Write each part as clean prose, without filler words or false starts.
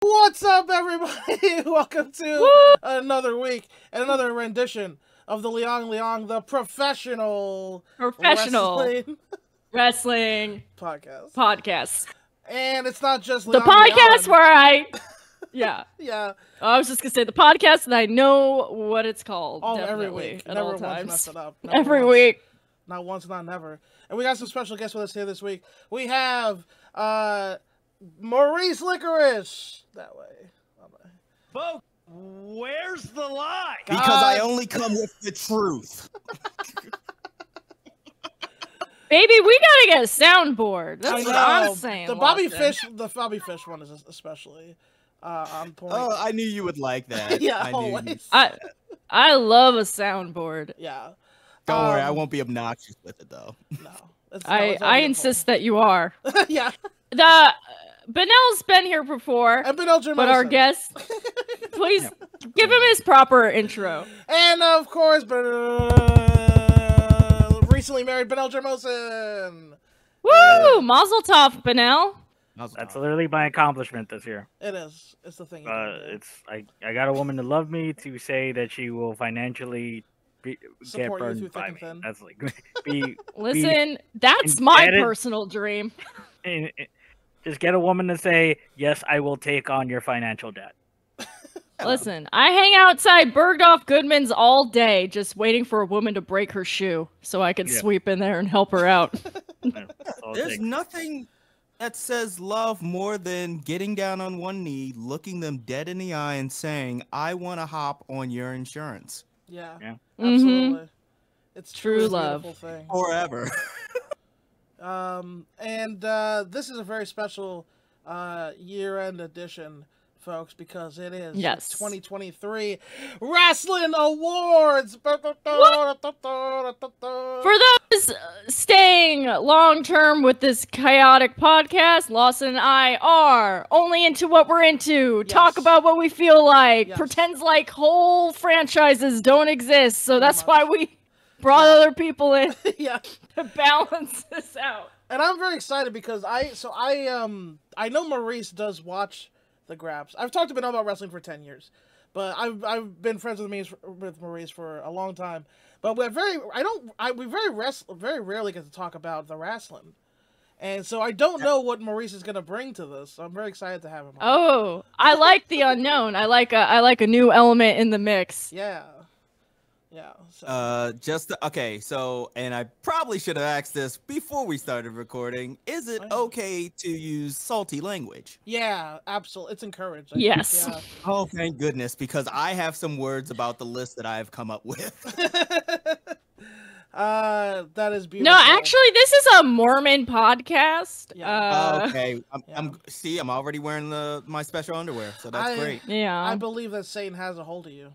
What's up, everybody? Welcome to another week and another rendition of the the professional wrestling podcast. And it's not just the podcast where I yeah. I was just gonna say the podcast, and I know what it's called. Oh, definitely, every week, at never all once times. mess it up. Every week, not once, not never. And we got some special guests with us here this week. We have Maurice Licorish that way. Folks, where's the lie? Because I only come with the truth. baby, we gotta get a soundboard. That's what I'm saying. The Babyface one is especially on point. Oh, I knew you would like that. Yeah, always. I love a soundboard. Yeah. Don't worry, I won't be obnoxious with it though. No. I insist that you are. Yeah. Benel's been here before, and Benel but our guest, please give him his proper intro. And of course, recently married Benel Germosen. Woo! Mazel tov, Benel. That's literally my accomplishment this year. It is. It's the thing. I got a woman to love me, to say that she will financially get burned by me. That's like Listen, that's my personal dream. Just get a woman to say, yes, I will take on your financial debt. Listen, I hang outside Bergdorf Goodman's all day just waiting for a woman to break her shoe so I can sweep in there and help her out. There's nothing that says love more than getting down on one knee, looking them dead in the eye and saying, I want to hop on your insurance. Yeah. Absolutely. Mm-hmm. It's true love. Thing. Forever. This is a very special year-end edition, folks, because it is 2023 Wrestling Awards. For those staying long-term with this chaotic podcast, Lawson and I are only into what we're into, talk about what we feel like, pretends like whole franchises don't exist, so that's why we brought other people in to balance this out. And I'm very excited because I know Maurice does watch the Graps. I've talked to Benel about wrestling for 10 years, but I've been friends with Maurice for a long time. But we very rarely get to talk about the wrestling. And so I don't know what Maurice is going to bring to this. So I'm very excited to have him on. Oh, I like the unknown. I like a new element in the mix. Yeah. So. And I probably should have asked this before we started recording. Is it okay to use salty language? Yeah, absolutely. It's encouraged. Yes. Yeah. Oh, thank goodness, because I have some words about the list that I have come up with. That is beautiful. No, actually, this is a Mormon podcast. Yeah. Okay. I'm already wearing my special underwear, so that's great. Yeah. I believe that Satan has a hold of you.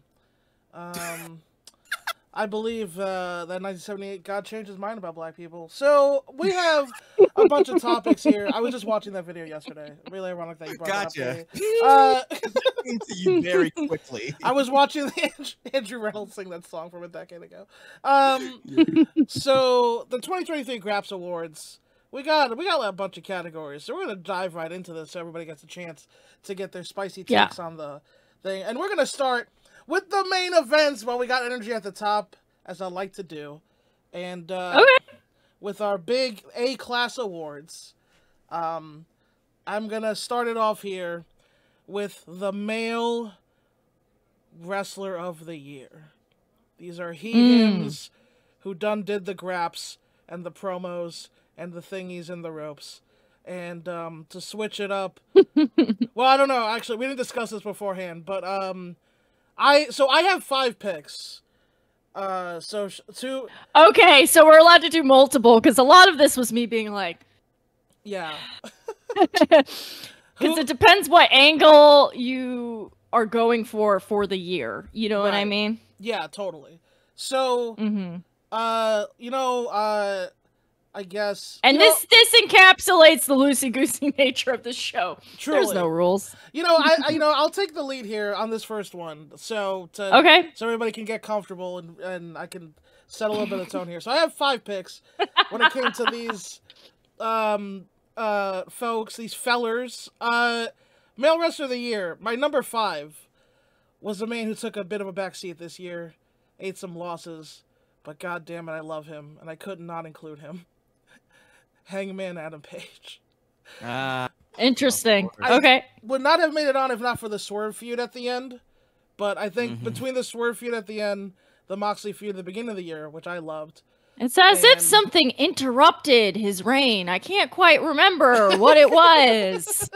I believe that 1978 God changed his mind about black people. So we have a bunch of topics here. I was just watching that video yesterday. Really ironic that you brought it up. Into you very quickly. I was watching Andrew Reynolds sing that song from a decade ago. So the 2023 Graps Awards, we got a bunch of categories. So we're gonna dive right into this so everybody gets a chance to get their spicy takes on the thing. And we're gonna start with the main events while we got energy at the top, as I like to do. And with our big A-class awards, I'm going to start it off here with the male wrestler of the year. These are hims who did the graps and the promos and the thingies and the ropes. And to switch it up, well, I don't know. Actually, we didn't discuss this beforehand, but I have 5 picks. Okay, so we're allowed to do multiple because a lot of this was me being like, yeah, because it depends what angle you are going for the year. You know what I mean? Yeah, totally. So, I guess. And this encapsulates the loosey-goosey nature of the show. Truly. There's no rules. I'll take the lead here on this first one. So everybody can get comfortable and I can set a little bit of tone here. So I have 5 picks when it came to these folks, these fellers. Male Wrestler of the Year, my number 5 was a man who took a bit of a backseat this year, ate some losses, but god damn it, I love him, and I could not include him. Hangman Adam Page. Interesting. Okay. Would not have made it on if not for the Swerve feud at the end, but I think between the Swerve feud at the end, the Moxley feud at the beginning of the year, which I loved. It's as if something interrupted his reign. I can't quite remember what it was.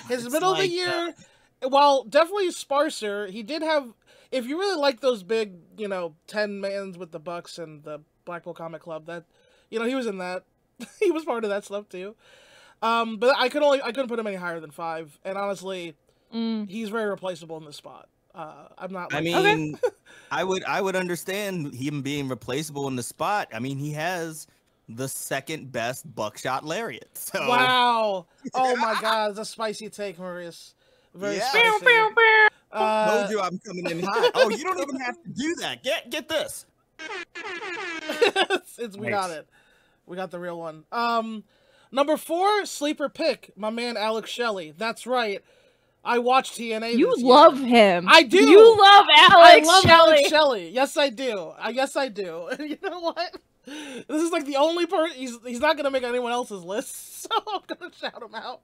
His middle of the year, while definitely sparser, he did have, if you really like those big, 10 mans with the Bucks and the Blackpool Comic Club, that, he was in that. He was part of that stuff too. But I couldn't put him any higher than 5. And honestly, he's very replaceable in this spot. I'm not. Like, okay. I would understand him being replaceable in the spot. I mean, he has the second best buckshot lariat. So. Wow! Oh my God, it's a spicy take, Maurice. Very spicy. Told you I'm coming in hot. Oh, you don't even have to do that. Get this. We got it. We got the real one. Number 4, sleeper pick, my man Alex Shelley. That's right. I watched TNA. You love him. I do. You love Alex Shelley. Alex Shelley. Yes, I do. Yes, I do. You know what? This is like the only person. He's not gonna make anyone else's list, so I'm gonna shout him out.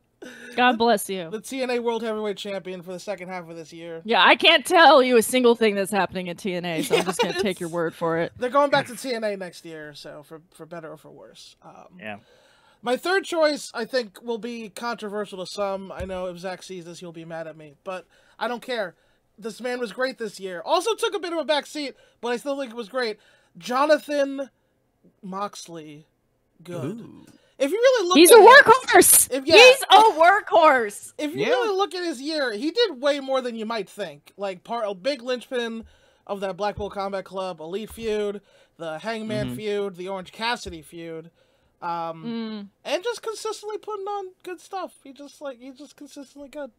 God bless you. The TNA World Heavyweight Champion for the second half of this year. Yeah, I can't tell you a single thing that's happening at TNA, so I'm just gonna take your word for it. They're going back to TNA next year, so for better or for worse. Yeah. My third choice, I think, will be controversial to some. I know if Zach sees this, he'll be mad at me, but I don't care. This man was great this year. Also took a bit of a back seat, but I still think it was great. Jonathan Moxley. Good. Ooh. If you really look, he's a workhorse. He's a workhorse. If you really look at his year, he did way more than you might think. Like a big linchpin of that Blackpool Combat Club Elite feud, the Hangman feud, the Orange Cassidy feud. And just consistently putting on good stuff. He's just consistently good.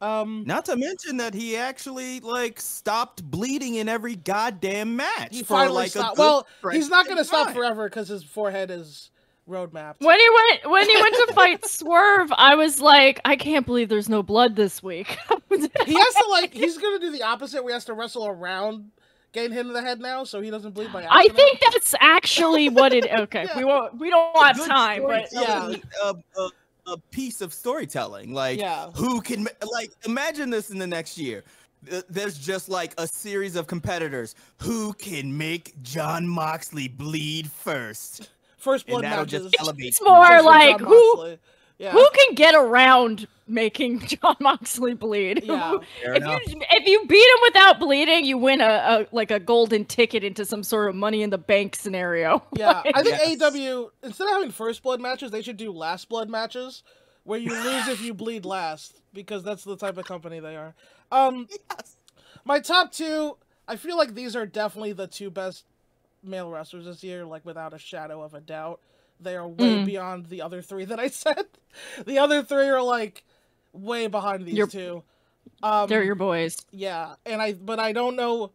Not to mention that he actually stopped bleeding in every goddamn match. He finally stopped. Well, he's not going to stop forever because his forehead is road mapped. When he went to fight Swerve, I was like, I can't believe there's no blood this week. He has to he's going to do the opposite. We have to wrestle around. Getting hit in the head now, so he doesn't bleed by accident. I think that's actually what it. Okay, yeah. we don't have time, but yeah, a piece of storytelling. Who can imagine this in the next year? There's just a series of competitors who can make John Moxley bleed first. First blood matches. It's more like who. Yeah. Who can get around making John Moxley bleed? Yeah. If you beat him without bleeding, you win a golden ticket into some sort of Money in the Bank scenario. Yeah, I think AEW, instead of having first blood matches, they should do last blood matches, where you lose if you bleed last, because that's the type of company they are. My top 2, I feel like these are definitely the 2 best male wrestlers this year, without a shadow of a doubt. They are way beyond the other 3 that I said. The other 3 are way behind these 2. They're your boys. Yeah, but I don't know.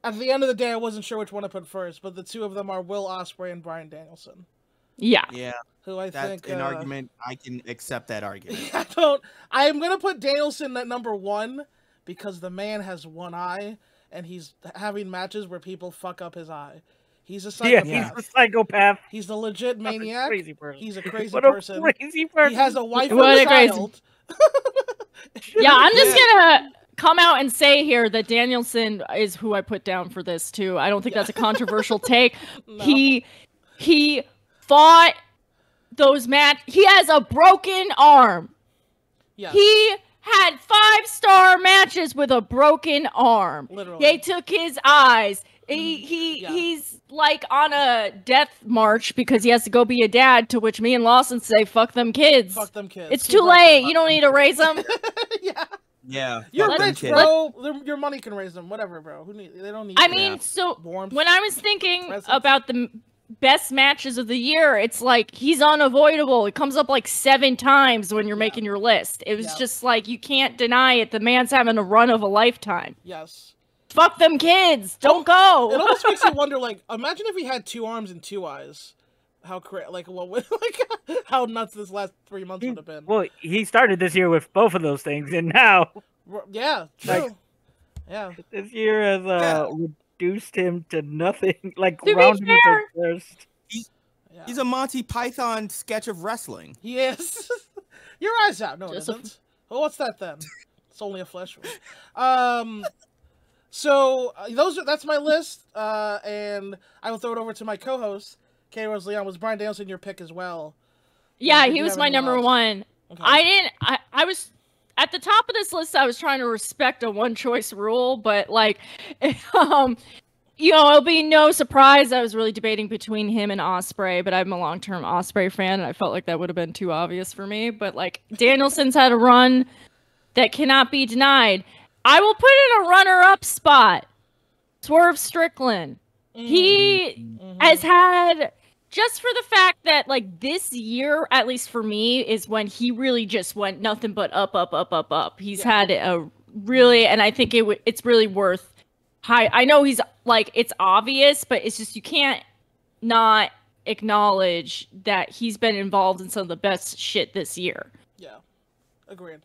At the end of the day, I wasn't sure which one to put first, but the 2 of them are Will Ospreay and Bryan Danielson. Yeah. Yeah. Who I think an argument. I can accept that argument. I'm gonna put Danielson at number 1 because the man has one eye and he's having matches where people fuck up his eye. He's a psychopath. Yeah, he's a psychopath. He's a legit maniac. Crazy person. He's a crazy what person. A crazy person. He has a wife and a child. Yeah, I'm just gonna come out and say here that Danielson is who I put down for this too. I don't think that's a controversial take. No. He fought those He has a broken arm. Yeah. He had 5-star matches with a broken arm. Literally. They took his eyes. He's on a death march because he has to go be a dad, to which me and Lawson say, fuck them kids. Fuck them kids. It's too late. You don't need to raise them. Yeah. Yeah. You're rich, bro. Your money can raise them. Whatever, bro. They don't need warmth. When I was thinking about the best matches of the year, it's he's unavoidable. It comes up 7 times when you're making your list. It was just you can't deny it. The man's having a run of a lifetime. Yes. Fuck them kids. Don't go. It almost makes you wonder, imagine if he had 2 arms and 2 eyes. how nuts this last 3 months would have been. Well, he started this year with both of those things, and now, yeah, true. Yeah, this year has reduced him to nothing. Like, to round be him fair, to first. He's a Monty Python sketch of wrestling. He is. Your eyes out. No, it isn't. Well, what's that then? It's only a flesh wound. So that's my list, and I will throw it over to my co-host, Kay Rose Leon. Was Bryan Danielson your pick as well? Yeah, he was my number one. Okay. I was at the top of this list. I was trying to respect a one-choice rule, but like, it'll be no surprise. I was really debating between him and Ospreay, but I'm a long-term Ospreay fan, and I felt like that would have been too obvious for me. But like, Danielson's had a run that cannot be denied. I will put in a runner-up spot. Swerve Strickland. He has had, just for the fact that like this year, at least for me, is when he really just went nothing but up, up, up, up, up. He's had a really, and I think it's really worth high. I know he's like, it's obvious, but it's just, you can't not acknowledge that he's been involved in some of the best shit this year. Yeah, agreed.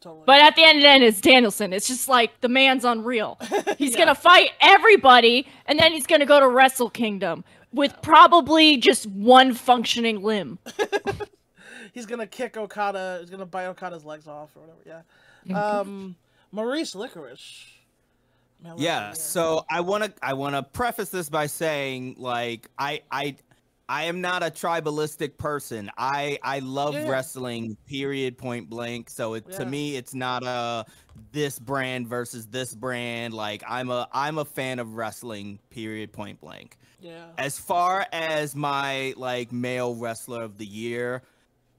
Totally. But at the end of the day, it's Danielson. It's just like, the man's unreal. He's going to fight everybody, and then he's going to go to Wrestle Kingdom with probably just one functioning limb. He's going to kick Okada. He's going to bite Okada's legs off or whatever. Yeah. Maurice Licorish. Yeah. So I want to preface this by saying, like, I am not a tribalistic person. I love wrestling, period, point blank. So to me, it's not a this brand versus this brand. Like, I'm a fan of wrestling, period, point blank. Yeah. As far as my like male wrestler of the year,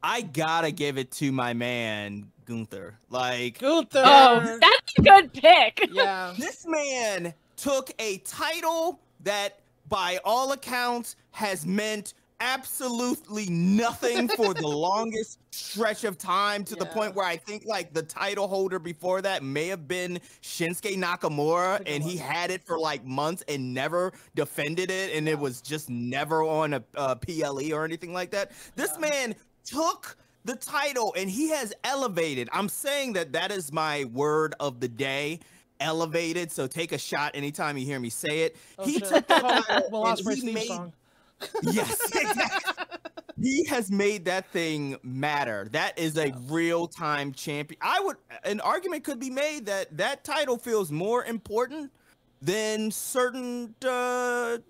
I gotta give it to my man Gunther. Like, Gunther. Oh, that's a good pick. Yeah. This man took a title that, by all accounts, has meant absolutely nothing for the longest stretch of time, to the point where I think like the title holder before that may have been Shinsuke Nakamura, and he had it for like months and never defended it, and it was just never on a PLE or anything like that. This man took the title and he has elevated. I'm saying that is my word of the day. Elevated. So take a shot anytime you hear me say it. He took the title and he made, yes, exactly. He has made that thing matter. That is a real-time champion. An argument could be made that title feels more important than certain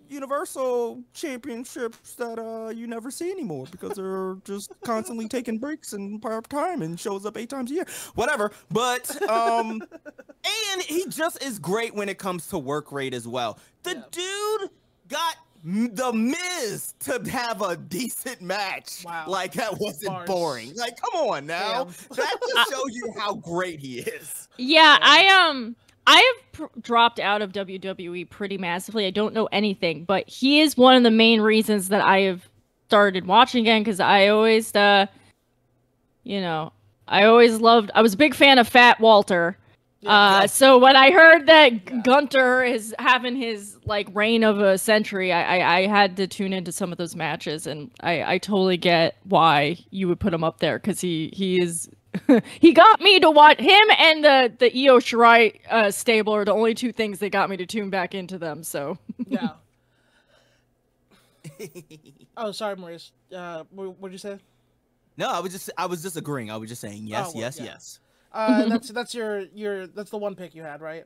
Universal Championships that you never see anymore because they're just constantly taking breaks and part time and shows up 8 times a year. Whatever. But and he just is great when it comes to work rate as well. The dude got The Miz to have a decent match. Wow. Like, that wasn't boring. Like, come on now. That just shows you how great he is. Yeah, I have dropped out of WWE pretty massively. I don't know anything, but he is one of the main reasons that I have started watching again, because I always, I was a big fan of Fat Walter. So when I heard that Gunther is having his like reign of a century, I had to tune into some of those matches, and I totally get why you would put him up there, because he is he got me to watch him, and the Io Shirai stable are the only two things that got me to tune back into them. So yeah. Oh, sorry, Maurice. What did you say? No, I was just agreeing. I was just saying yes, yes. That's the one pick you had, right?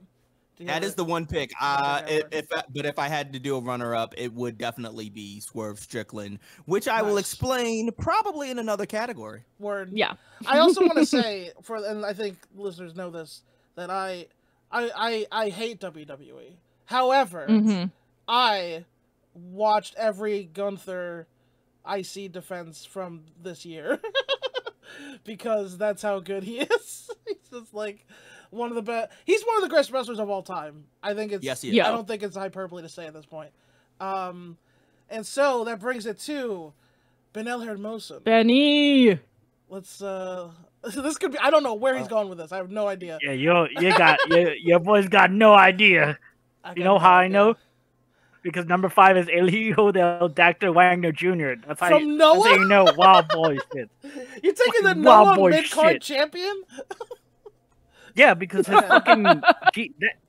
That is the one pick. If I had to do a runner-up, it would definitely be Swerve Strickland, which I will explain probably in another category. Word. Yeah. I also want to say, and I think listeners know this, that I hate WWE. However, I watched every Gunther IC defense from this year. Because that's how good he is. He's just like one of the best. He's one of the greatest wrestlers of all time. I think it's. Yes, he is. I don't think it's hyperbole to say at this point. And so that brings it to Benel Germosen. Benny. Let's. This could be. I don't know where he's going with this. I have no idea. Yeah, your boy's got no idea. You know how I know? because number 5 is El Hijo del Dr. Wagner Jr. That's how From Noah? That's how you know Wild Boy shit. You're taking the Wild Noah mid-card champion? Yeah, because his fucking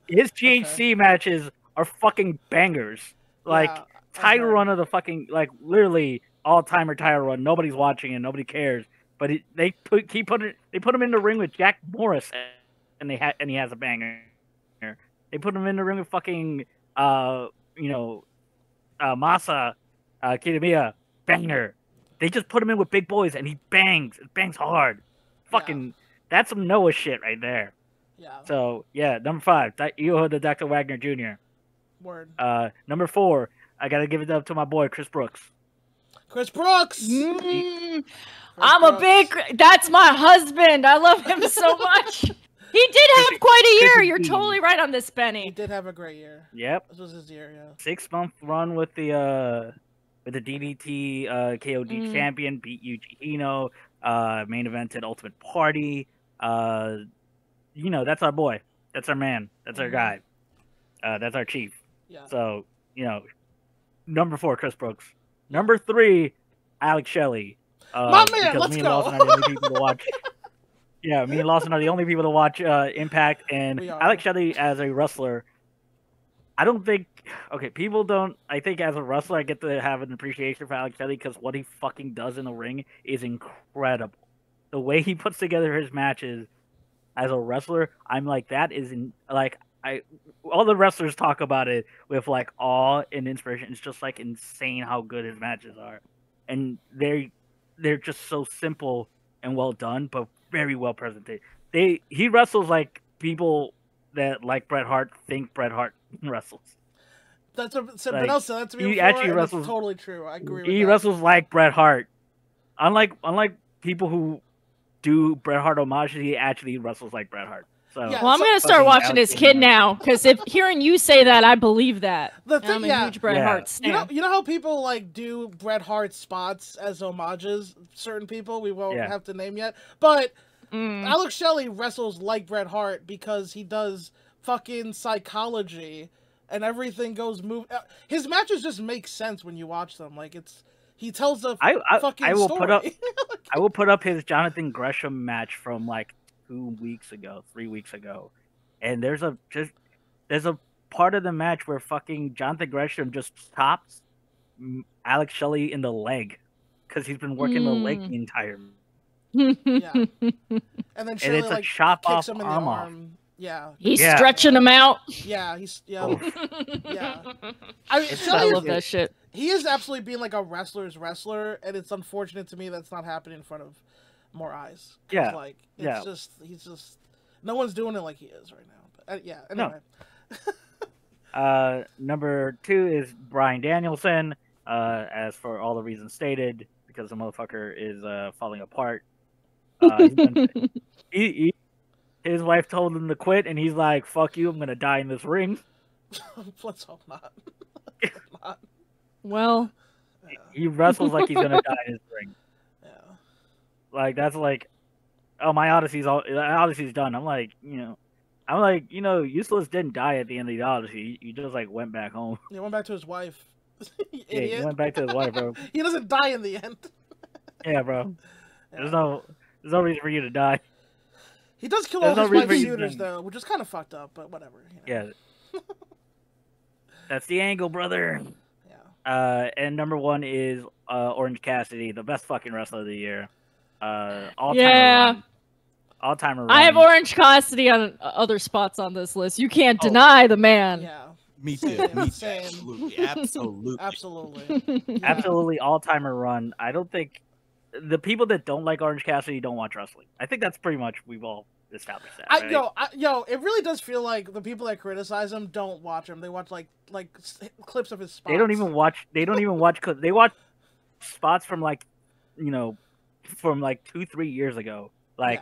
his GHC matches are fucking bangers. Like title run of the fucking literally all-timer title run. Nobody's watching and nobody cares. But they put him in the ring with Jack Morris, and he has a banger. They put him in the ring with fucking Masa Kitamiya, banger. They just put him in with big boys and he bangs. It bangs hard. Fucking that's some Noah shit right there. Yeah. So yeah, number 5, Hijo de Dr. Wagner Jr. Word. Number 4, I gotta give it up to my boy Chris Brooks. Chris Brooks. That's my husband. I love him so much. He did have quite a year. You're totally right on this, Benny. He did have a great year. Yep. This was his year, yeah. 6-month run with the DDT KOD champion, beat Yuji Hino, main evented Ultimate Party. That's our boy. That's our man. That's our guy. That's our chief. Yeah. So, number 4, Chris Brooks. Number 3, Alex Shelley. My man, let's me go. And Lawson are the only people to watch. Yeah, me and Lawson are the only people to watch Impact, and Alex Shelley as a wrestler. I don't think. Okay, people don't. I think as a wrestler, I get to have an appreciation for Alex Shelley because what he fucking does in the ring is incredible. The way he puts together his matches as a wrestler, I'm like, that is all the wrestlers talk about it with like awe and inspiration. It's just like insane how good his matches are, and they're just so simple and well done, but very well presented. He wrestles like people that like Bret Hart think Bret Hart wrestles. That's what Benel said that to me he before, actually and wrestles. That's totally true. I agree with that. He wrestles like Bret Hart. Unlike people who do Bret Hart homages, he actually wrestles like Bret Hart. So, well, I'm gonna start watching his kid now because if hearing you say that, I believe that. I'm a huge Bret Hart stan. You know how people like do Bret Hart spots as homages? Certain people we won't have to name yet, but Alex Shelley wrestles like Bret Hart because he does fucking psychology and everything goes his matches just make sense when you watch them. Like he tells a fucking story. I will put up his Jonathan Gresham match from like 3 weeks ago, and there's a part of the match where fucking Jonathan Gresham just stops Alex Shelley in the leg because he's been working the leg the entire. Yeah, and then Shelley, it's a chop kicks off him in the arm. Yeah, he's stretching him out. Yeah, yeah. I love that shit. He is absolutely being like a wrestler's wrestler, and it's unfortunate to me that's not happening in front of more eyes. Yeah, he's just no one's doing it like he is right now. But anyway. No. Number 2 is Bryan Danielson. As for all the reasons stated, because the motherfucker is falling apart. His wife told him to quit, and he's like, "Fuck you! I'm gonna die in this ring." Let's hope not. Well, he wrestles like he's gonna die in his ring. Yeah. Like that's like, oh, my Odyssey's done. I'm like, Useless didn't die at the end of the Odyssey. He just like went back home. He went back to his wife. Yeah, he went back to his wife, bro. He doesn't die in the end. Yeah, bro. Yeah. There's no reason for you to die. He does kill all his wife's shooters though, which is kind of fucked up, but whatever. Yeah. That's the angle, brother. Yeah. And number 1 is Orange Cassidy, the best fucking wrestler of the year. All-timer run. I have Orange Cassidy on other spots on this list. You can't deny the man. Yeah. Me too. Absolutely. Absolutely all-timer run. I don't think the people that don't like Orange Cassidy don't watch wrestling. I think that's pretty much we've all established that. Right? It really does feel like the people that criticize him don't watch him. They watch like clips of his spots. They don't even watch clips. They watch spots from like 2-3 years ago,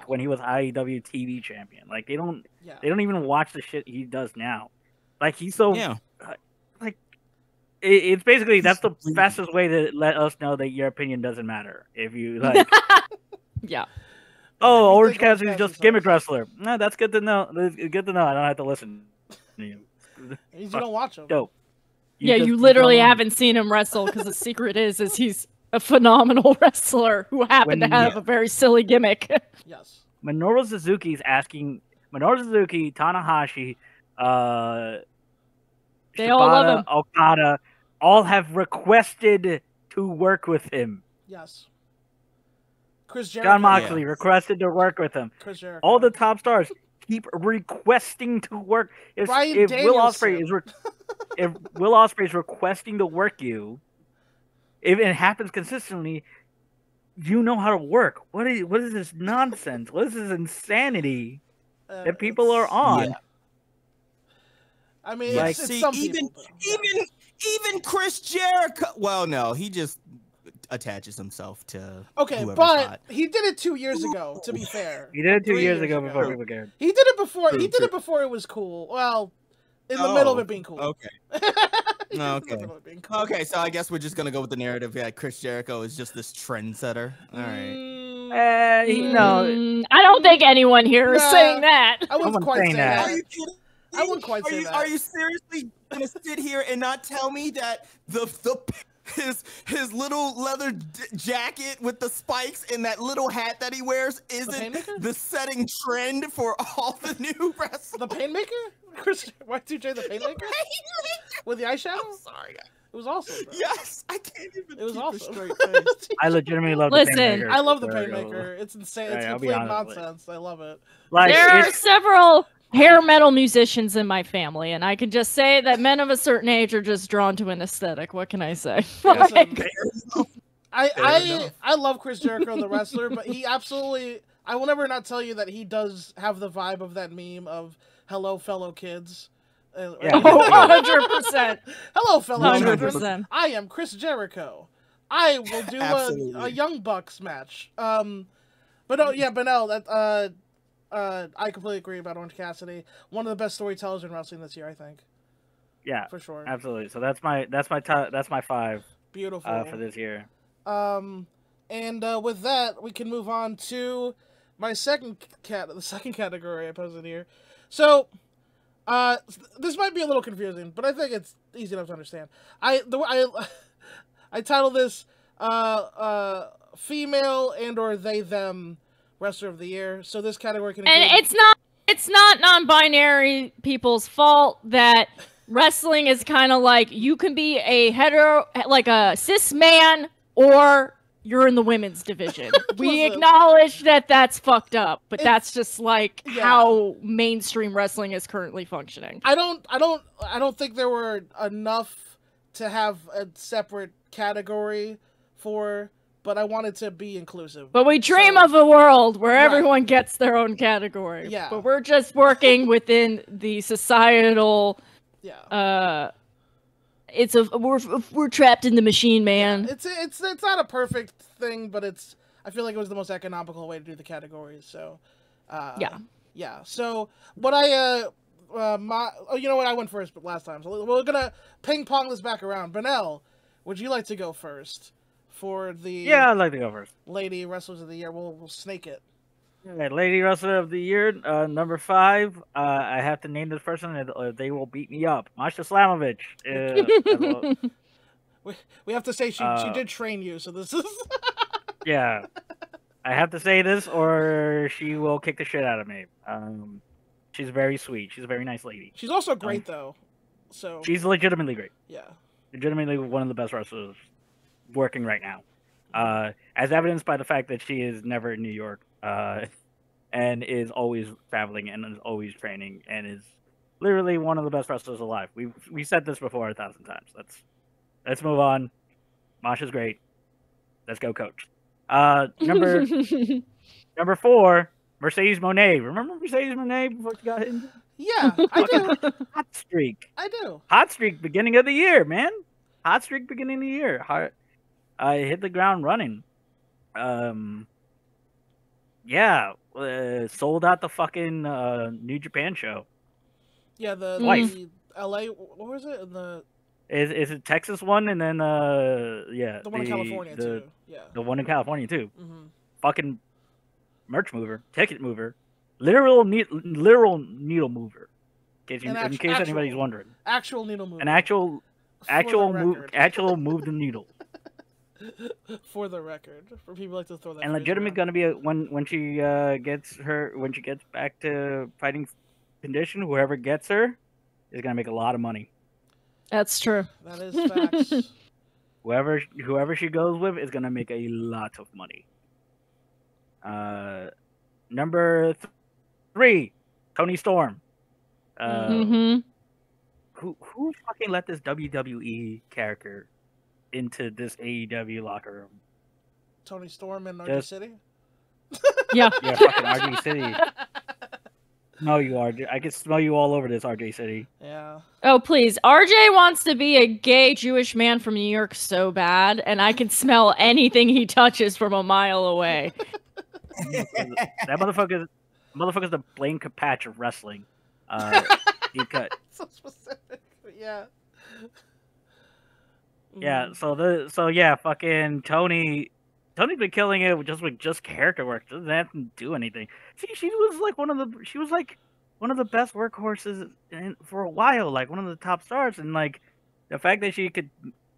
when he was IEW TV champion. Like they don't even watch the shit he does now. Like he's so it's basically that's the fastest way to let us know that your opinion doesn't matter. If you like, yeah. Oh, Orange Cassidy's just a gimmick wrestler. No, that's good to know. It's good to know. I don't have to listen. You don't watch him. Dope. You literally haven't seen him wrestle because the secret is he's a phenomenal wrestler who happened to have a very silly gimmick. Yes. Minoru Suzuki, Tanahashi, they all love him. Okada, all have requested to work with him. Yes. Chris Jericho. Jon Moxley requested to work with him. Chris Jericho. All the top stars keep requesting to work. If Will Ospreay is requesting to work you, if it happens consistently, you know how to work. What is this nonsense? What is this insanity that people are on? Yeah. I mean, it's some even Chris Jericho. Well, no, he just attaches himself to. Okay, but he did it 2 years ago. To be fair, he did it 2 years ago before people cared. He did it before. He did it before it was cool. Well, in the middle of it being cool. Okay. Okay, so I guess we're just gonna go with the narrative. Yeah, Chris Jericho is just this trendsetter. All right. No, I don't think anyone here is saying that. I wouldn't quite say that. Are you kidding? I wouldn't quite say that. Are you seriously gonna sit here and not tell me that his little leather jacket with the spikes and that little hat that he wears isn't the setting trend for all the new wrestlers? The Painmaker? Y2J the Painmaker? With the eyeshadow? I'm sorry. It was awesome. Bro. Yes, I can't even. It was keep awesome. A straight face. I legitimately love the Painmaker. I love the Painmaker. It's insane. It's complete nonsense. I love it. There are several hair metal musicians in my family, and I can just say that men of a certain age are just drawn to an aesthetic. What can I say? I love Chris Jericho, the wrestler, but he absolutely. I will never not tell you that he does have the vibe of that meme of "Hello, fellow kids." 100%. Hello, fellow 100%. children. I am Chris Jericho. I will do a Young Bucks match. But no, yeah, Benel, that I completely agree about Orange Cassidy. One of the best storytellers in wrestling this year, I think. Yeah, for sure. Absolutely. So that's my 5. Beautiful for this year. And with that, we can move on to my the second category I posted here. So. This might be a little confusing, but I think it's easy enough to understand. I titled this female and/or they/them wrestler of the year. So this category can include... And it's not non-binary people's fault that wrestling is kind of like you can be a like a cis man, or you're in the women's division. We acknowledge that that's fucked up, but that's just like how mainstream wrestling is currently functioning. I don't think there were enough to have a separate category for, but I wanted to be inclusive. But we dream of a world where everyone gets their own category. Yeah. But we're just working within the societal we're trapped in the machine, man. Yeah, it's not a perfect thing, but I feel like it was the most economical way to do the categories. So, yeah. So what you know what, I went first, but last time, so we're gonna ping pong this back around. Benel, would you like to go first for the? Yeah, I'd like to go first. Lady Wrestlers of the Year. We'll snake it. Okay, Lady Wrestler of the Year, number 5. I have to name this person, or they will beat me up. Masha Slamovich. We have to say she did train you, so this is. Yeah, I have to say this, or she will kick the shit out of me. She's very sweet. She's a very nice lady. She's also great, though. So she's legitimately great. Yeah, legitimately one of the best wrestlers working right now, as evidenced by the fact that she is never in New York. And is always traveling and is always training and is literally one of the best wrestlers alive. We said this before 1,000 times. Let's move on. Masha's great. Let's go, coach. Number 4, Mercedes Moné. Remember Mercedes Moné before she got hit? Yeah, I do. Hot streak. I do. Hot streak beginning of the year, man. Hot streak beginning of the year. I hit the ground running. Yeah, sold out the fucking New Japan show. Yeah, the LA. What was it? Is it Texas one, and then the one in California too. Yeah, the one in California too. Mm-hmm. Fucking merch mover, ticket mover, literal needle mover. In case anybody's wondering, actual needle mover. An actual Actual move the needle. For the record, for people like to throw that. And legitimate gonna be when she gets back to fighting condition. Whoever gets her is gonna make a lot of money. That's true. That is facts. Whoever she goes with is gonna make a lot of money. Number 3, Toni Storm. Who fucking let this WWE character into this AEW locker room? Toni Storm in RJ City? Yeah. Yeah, fucking RJ City. No, you RJ. I can smell you all over this RJ City. Yeah. Oh, please. RJ wants to be a gay Jewish man from New York so bad, and I can smell anything he touches from a mile away. That motherfucker's the Blaine Capatch of wrestling. He cut. So specific, yeah. Yeah, so yeah, fucking Tony's been killing it with just character work. Doesn't have to do anything. See, she was like one of the best workhorses for a while, like one of the top stars, and like the fact that she could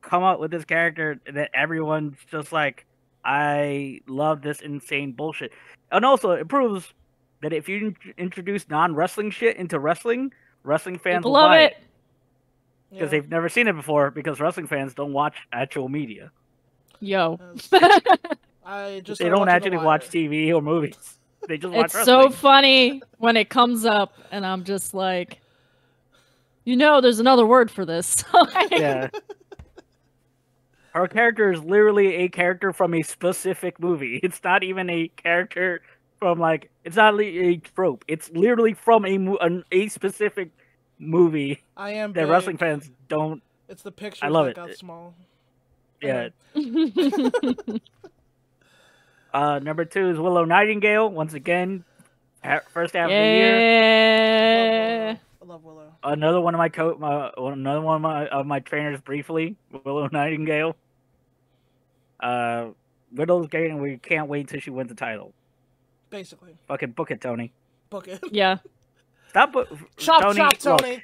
come up with this character that everyone's just like, I love this insane bullshit. And also it proves that if you introduce non-wrestling shit into wrestling fans will love buy it. Because they've never seen it before, because wrestling fans don't watch actual media. Yo. They don't actually watch TV or movies. They just watch It's wrestling. so funny when it comes up, and I'm just like, there's another word for this. Yeah. Her character is literally a character from a specific movie. It's not even a character from, like, it's not a trope. It's literally from a specific movie that wrestling fans don't. It's the picture that got small. Yeah. Number 2 is Willow Nightingale. Once again, first half of the year. I love Willow. Another one of my trainers briefly, Willow Nightingale. Widow's great, and we can't wait till she wins the title. Basically. Fucking book it, Tony. Book it. Yeah. Stop. Chop, Tony.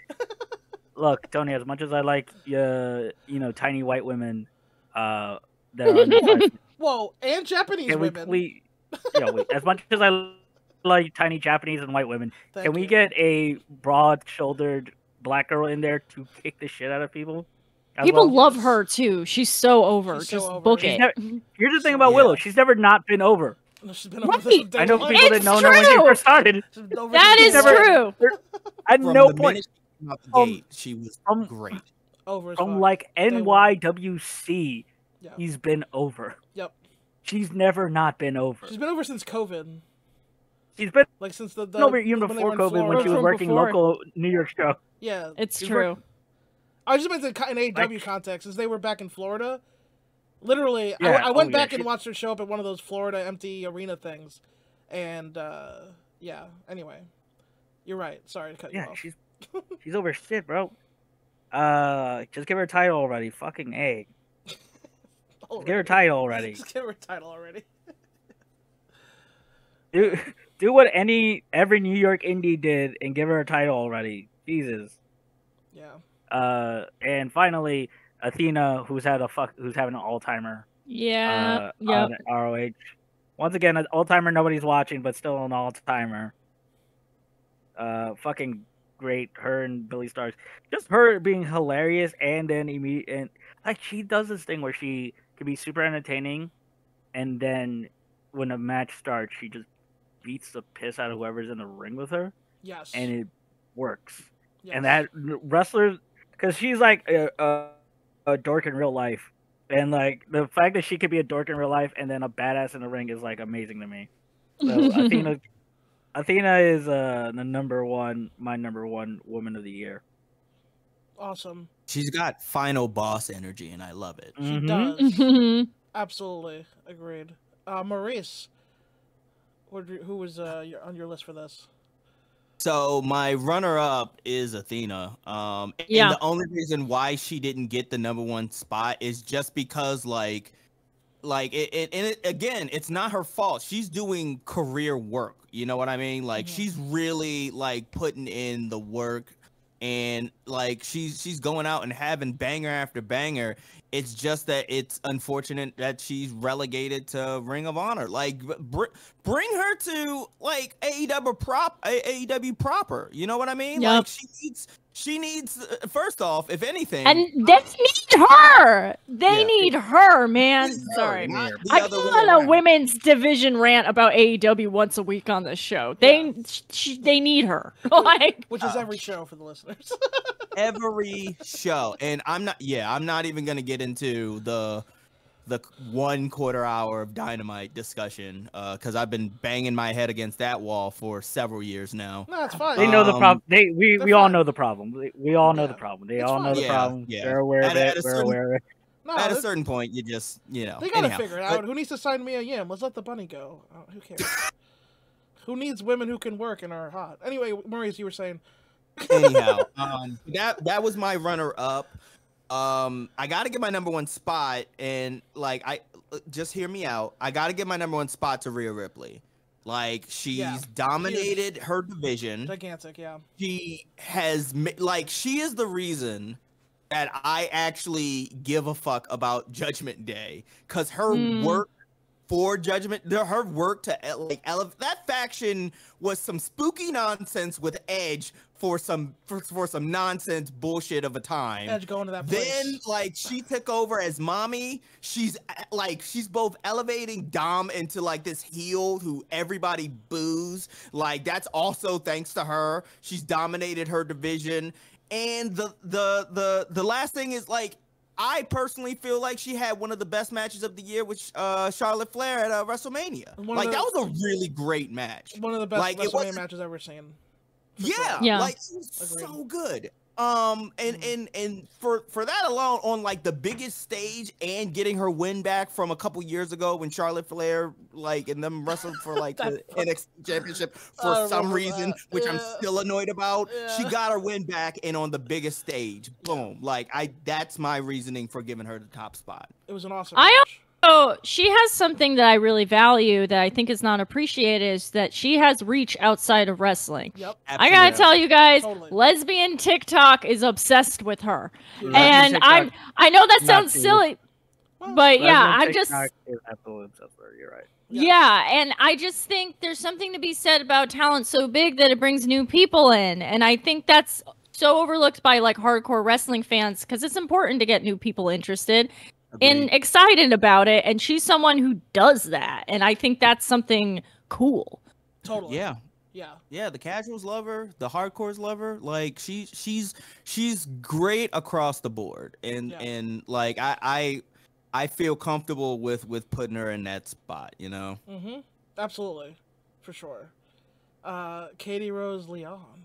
Look, Tony. As much as I like, tiny white women, that are on the Whoa, and Japanese women. Wait. As much as I like tiny Japanese and white women, can we get a broad-shouldered black girl in there to kick the shit out of people? People love her too. She's so over. Just book it. Here's the thing about Willow: she's never not been over. She's been over since day I know one. people that know her when she first started. That is true. At no point. She was great. Over from like NYWC, he's been over. Yep. She's never not been over. She's been over since COVID. She's been like since the over even before COVID when she was working local New York show. Yeah, it's true. I just meant in AEW context, as they were back in Florida. Literally, I went back and watched her show up at one of those Florida empty arena things, and Anyway, you're right. Sorry to cut you off. She's over shit, bro. Just give her a title already. Fucking A. Give her a title already. Just give her a title already. Do what every New York indie did and give her a title already. Jesus. Yeah. And finally, Athena, who's having an all-timer. Yeah. On ROH. Once again, an all-timer nobody's watching, but still an all-timer. Fucking great. Her and Billy Starks. Just her being hilarious, and then she does this thing where she can be super entertaining, and then when a match starts, she just beats the piss out of whoever's in the ring with her. Yes. And it works. Yes. And that wrestlers, because she's like a dork in real life, and like the fact that she could be a dork in real life and then a badass in the ring is like amazing to me. So Athena is my number one woman of the year. Awesome. She's got final boss energy, and I love it. She does. Absolutely agreed. Maurice, who was on your list for this? So my runner-up is Athena. And the only reason why she didn't get the number 1 spot is just because it's not her fault. She's doing career work. You know what I mean? Like she's really like putting in the work and like she's going out and having banger after banger. It's just that it's unfortunate that she's relegated to Ring of Honor. Like, bring her to like AEW proper. You know what I mean? Yep. Like she needs first off, if anything, and they need her. They need her, man. Sorry, I go on a women's division rant about AEW once a week on this show. They need her, like, which is every show for the listeners. Every show, and I'm not even gonna get into the 1/4 hour of Dynamite discussion because I've been banging my head against that wall for several years now. No, it's fine. They know the problem. We all know the problem. We all know the problem. They all know the problem. Yeah. They're aware of it. We're aware of it. No, at a certain point, you just they gotta figure it out. Who needs to sign me a yam? Let's let the bunny go. Who cares? Who needs women who can work and are hot? Anyway, Maurice, you were saying. Anyhow, that was my runner up. I got to get my number one spot, and like just hear me out. I got to get my number one spot to Rhea Ripley. Like she's dominated her division. Gigantic, yeah. She has she is the reason that I actually give a fuck about Judgment Day, because her work for Judgment, her work to like elevate that faction was some spooky nonsense with Edge for some nonsense bullshit of a time. Edge going to that place. Then like she took over as mommy. She's both elevating Dom into like this heel who everybody boos. Like that's also thanks to her. She's dominated her division. And the last thing is like, I personally feel like she had one of the best matches of the year with Charlotte Flair at WrestleMania. That was a really great match. One of the best WrestleMania matches I've ever seen. Yeah, like it was so good. And for that alone, on like the biggest stage and getting her win back from a couple years ago when Charlotte Flair and them wrestled for like the NXT championship for some reason, which I'm still annoyed about. She got her win back, and on the biggest stage, boom. That's my reasoning for giving her the top spot. It was an awesome match. Oh, she has something that I really value that I think is not appreciated, is that she has reach outside of wrestling. Yep. I gotta tell you guys, lesbian TikTok is obsessed with her. Yeah. And I know that sounds silly, but yeah, I'm just... You're right. Yeah, and I just think there's something to be said about talent so big that it brings new people in. And I think that's so overlooked by like hardcore wrestling fans, because it's important to get new people interested and excited about it, and she's someone who does that, and I think that's something cool. Totally. Yeah. The casuals love her, the hardcores love her. Like she's great across the board, and like I feel comfortable with putting her in that spot. You know. Absolutely, for sure. Katie Rose Leon.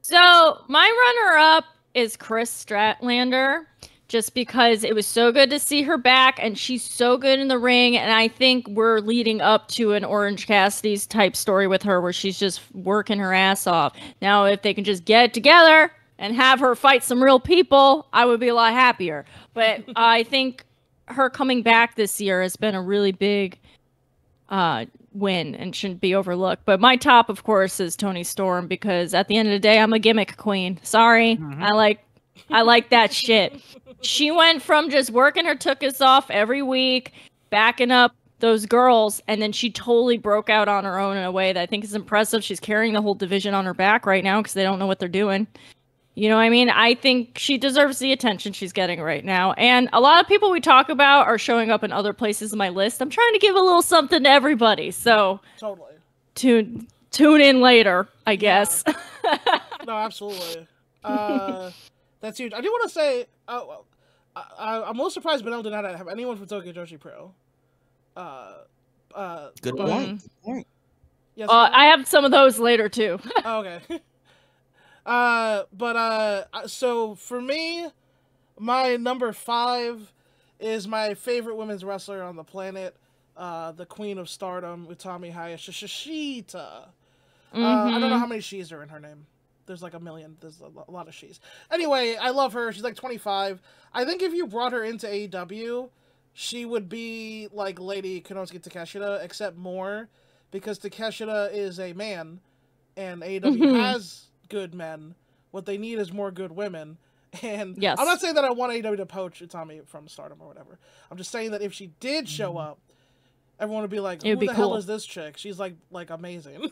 So my runner-up is Chris Statlander. Just because it was so good to see her back, and she's so good in the ring, and I think we're leading up to an Orange Cassidy's type story with her where she's just working her ass off. Now, if they can just get it together and have her fight some real people, I would be a lot happier. But I think her coming back this year has been a really big win and shouldn't be overlooked. But my top, of course, is Toni Storm, because at the end of the day, I'm a gimmick queen. Sorry, I like that shit. She went from just working her tuchus off every week, backing up those girls, and then she totally broke out on her own in a way that I think is impressive. She's carrying the whole division on her back right now because they don't know what they're doing. You know what I mean? I think she deserves the attention she's getting right now. And a lot of people we talk about are showing up in other places in my list. I'm trying to give a little something to everybody. So totally tune in later, I guess. Yeah. No, absolutely. That's huge. I do want to say, I'm a little surprised Benel did not have anyone from Tokyo Joshi Pro. Good point. Yes, I have some of those later too. Okay. So for me, my number 5 is my favorite women's wrestler on the planet, the Queen of Stardom, Utami Hayashishita. I don't know how many she's are in her name. There's like a million. There's a lot of she's. Anyway, I love her. She's like 25. I think if you brought her into AEW, she would be like Lady Konosuke Takeshita, except more, because Takeshita is a man, and AEW has good men, What they need is more good women. And yes. I'm not saying that I want AEW to poach Utami from Stardom or whatever. I'm just saying that if she did show up, everyone would be like, who the hell is this chick? She's like amazing.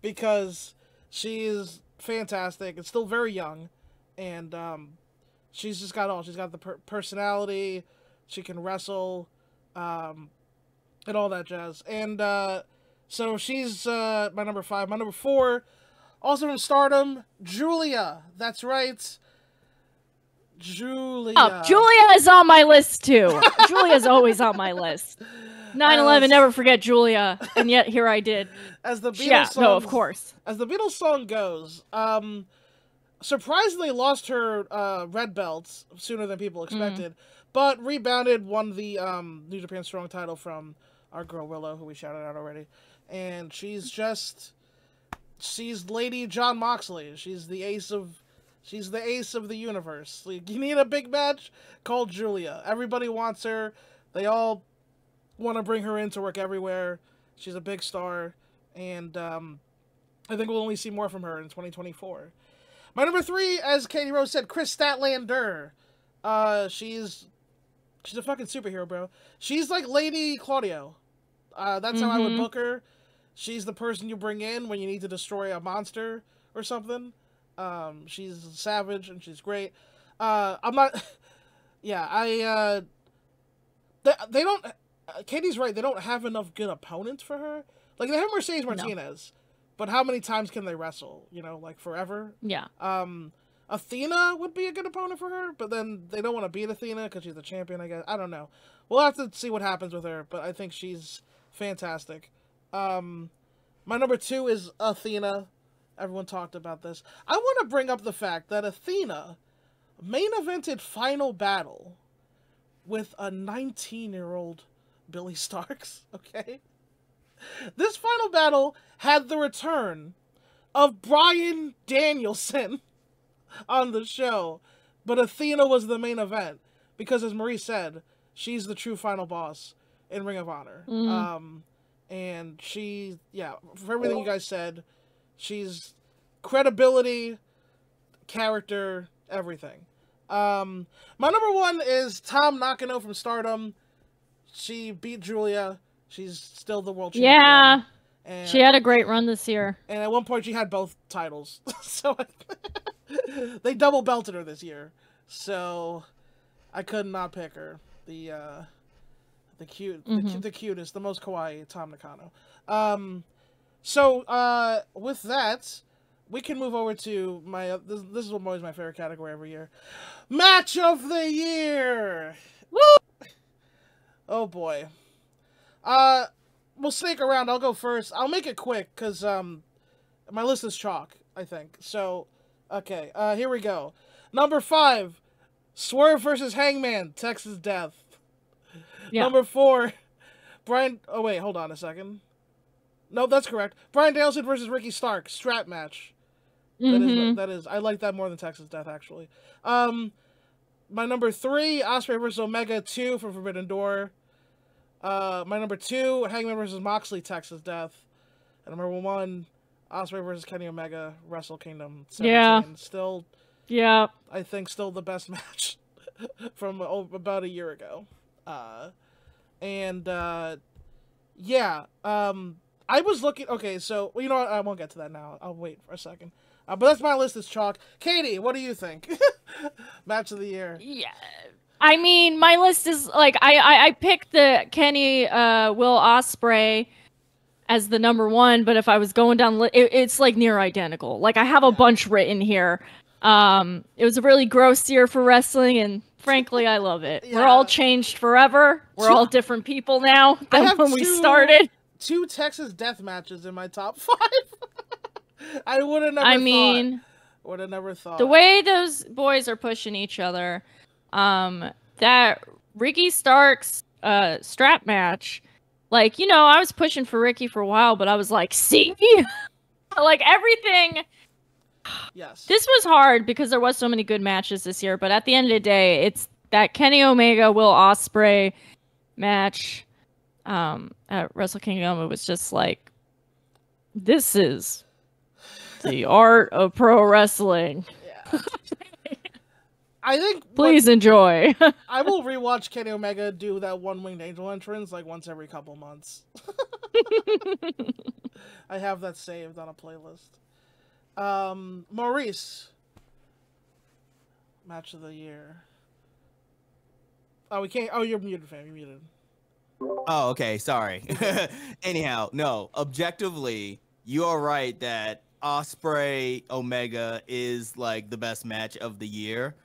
Because she is fantastic and still very young. And she's just got all. She's got the personality. She can wrestle. And all that jazz. And so she's my number 5. My number 4, also from Stardom, Julia. That's right. Julia. Oh, Julia is on my list too. Julia's always on my list. 9/11, never forget Julia, and yet here I did. As the Beatles song, no, of course. As the Beatles song goes, surprisingly lost her red belts sooner than people expected, but rebounded, won the New Japan Strong title from our girl Willow, who we shouted out already, and she's Lady Jon Moxley. She's the ace of the universe. Like, you need a big match? Call Julia. Everybody wants her. They all want to bring her in to work everywhere. She's a big star, and I think we'll only see more from her in 2024. My number 3, as Katie Rose said, Chris Statlander. She's a fucking superhero, bro. She's like Lady Claudio. That's how I would book her. She's the person you bring in when you need to destroy a monster or something. She's savage and she's great. I'm not. Yeah, they don't. Katie's right. They don't have enough good opponents for her. Like, they have Mercedes Martinez, but how many times can they wrestle? You know, like forever. Yeah. Athena would be a good opponent for her, but then they don't want to beat Athena because she's the champion, I guess. I don't know. We'll have to see what happens with her, but I think she's fantastic. My number 2 is Athena. Everyone talked about this. I want to bring up the fact that Athena main evented Final Battle with a 19-year-old Billy Starks, okay? This Final Battle had the return of Bryan Danielson on the show, but Athena was the main event because, as Maurice said, she's the true final boss in Ring of Honor. And she, for everything you guys said, she's credibility, character, everything. My number 1 is Tam Nakano from Stardom. She beat Julia. She's still the world champion. Yeah. And she had a great run this year. And at one point she had both titles. So they double belted her this year. So I could not pick her. The cutest, the most kawaii Tam Nakano. So with that, we can move over to my this is always my favorite category every year. Match of the year. Woo! Oh boy. We'll snake around. I'll go first. I'll make it quick because my list is chalk, I think. So, okay, here we go. Number 5, Swerve versus Hangman, Texas Death. Yeah. Number 4, Brian. Oh wait, hold on a second. No, that's correct. Bryan Danielson versus Ricky Stark, strap match. That is. I like that more than Texas Death, actually. My number 3, Ospreay versus Omega 2 from Forbidden Door. My number 2, Hangman versus Moxley, Texas Death. And number 1, Ospreay versus Kenny Omega, Wrestle Kingdom 17. Yeah. Still, I think still the best match from about a year ago. I was looking. Okay, so you know what? I won't get to that now. I'll wait for a second. But that's my list is chalk. Katie, what do you think? Match of the year. Yeah. I mean, my list is like I picked the Kenny Will Ospreay as the number 1, but if I was going down, it's like near identical. Like I have a bunch written here. It was a really gross year for wrestling, and frankly, I love it. Yeah. We're all changed forever. We're all different people now than when we started. 2 Texas Death matches in my top 5. I would have never thought. The way those boys are pushing each other, that Ricky Starks strap match, like, you know, I was pushing for Ricky for a while, but I was like, see? Like, everything. Yes. This was hard because there was so many good matches this year, but at the end of the day, it's that Kenny Omega Will Ospreay match at Wrestle Kingdom. It was just like, this is The art of pro wrestling. Yeah. I think. Please enjoy. I will rewatch Kenny Omega do that one-winged angel entrance like once every couple months. I have that saved on a playlist. Maurice. Match of the year. Oh, we can't. Oh, you're muted, fam. You're muted. Oh, okay. Sorry. Anyhow, no. Objectively, you are right that Ospreay Omega is like the best match of the year.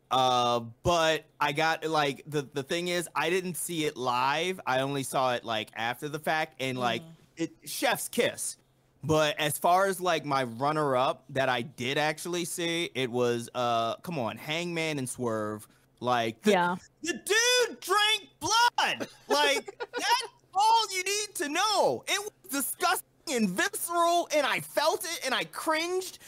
But I got like the thing is I didn't see it live. I only saw it like after the fact, and like it chef's kiss. But as far as like my runner-up that I did actually see, it was come on, Hangman and Swerve. Like the dude drank blood. Like that's all you need to know. It was disgusting and visceral, and I felt it and I cringed.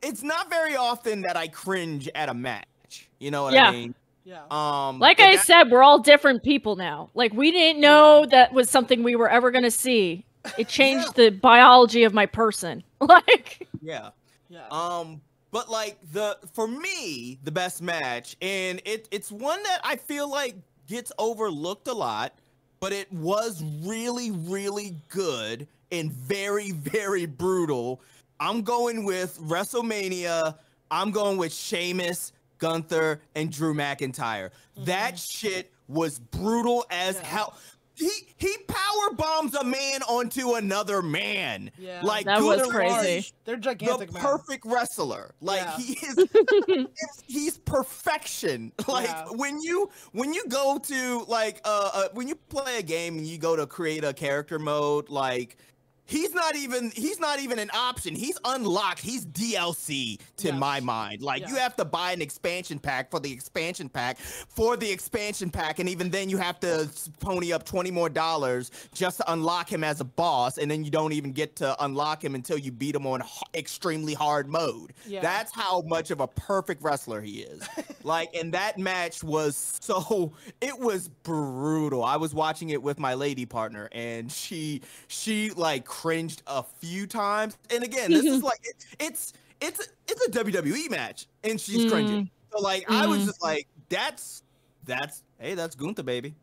It's not very often that I cringe at a match. You know what I mean? Yeah. Like I said, we're all different people now. Like we didn't know that was something we were ever gonna see. It changed the biology of my person. Like but like for me, the best match, and it's one that I feel like gets overlooked a lot, but it was really, really good and very, very brutal. I'm going with WrestleMania. I'm going with Sheamus, Gunther, and Drew McIntyre. That shit was brutal as hell. He power bombs a man onto another man. Yeah, like that was crazy. They're gigantic. The perfect wrestler. Like he is. He's perfection. Like when you go to like when you play a game and you go to create a character mode, like he's not even an option. He's unlocked. He's DLC to my mind. Like you have to buy an expansion pack for the expansion pack and even then you have to pony up $20 more just to unlock him as a boss, and then you don't even get to unlock him until you beat him on extremely hard mode. That's how much of a perfect wrestler he is. Like, and that match was it was brutal. I was watching it with my lady partner, and she like cringed a few times. And again, this is like it's a WWE match, and she's cringing. So like I was just like, that's Gunther, baby.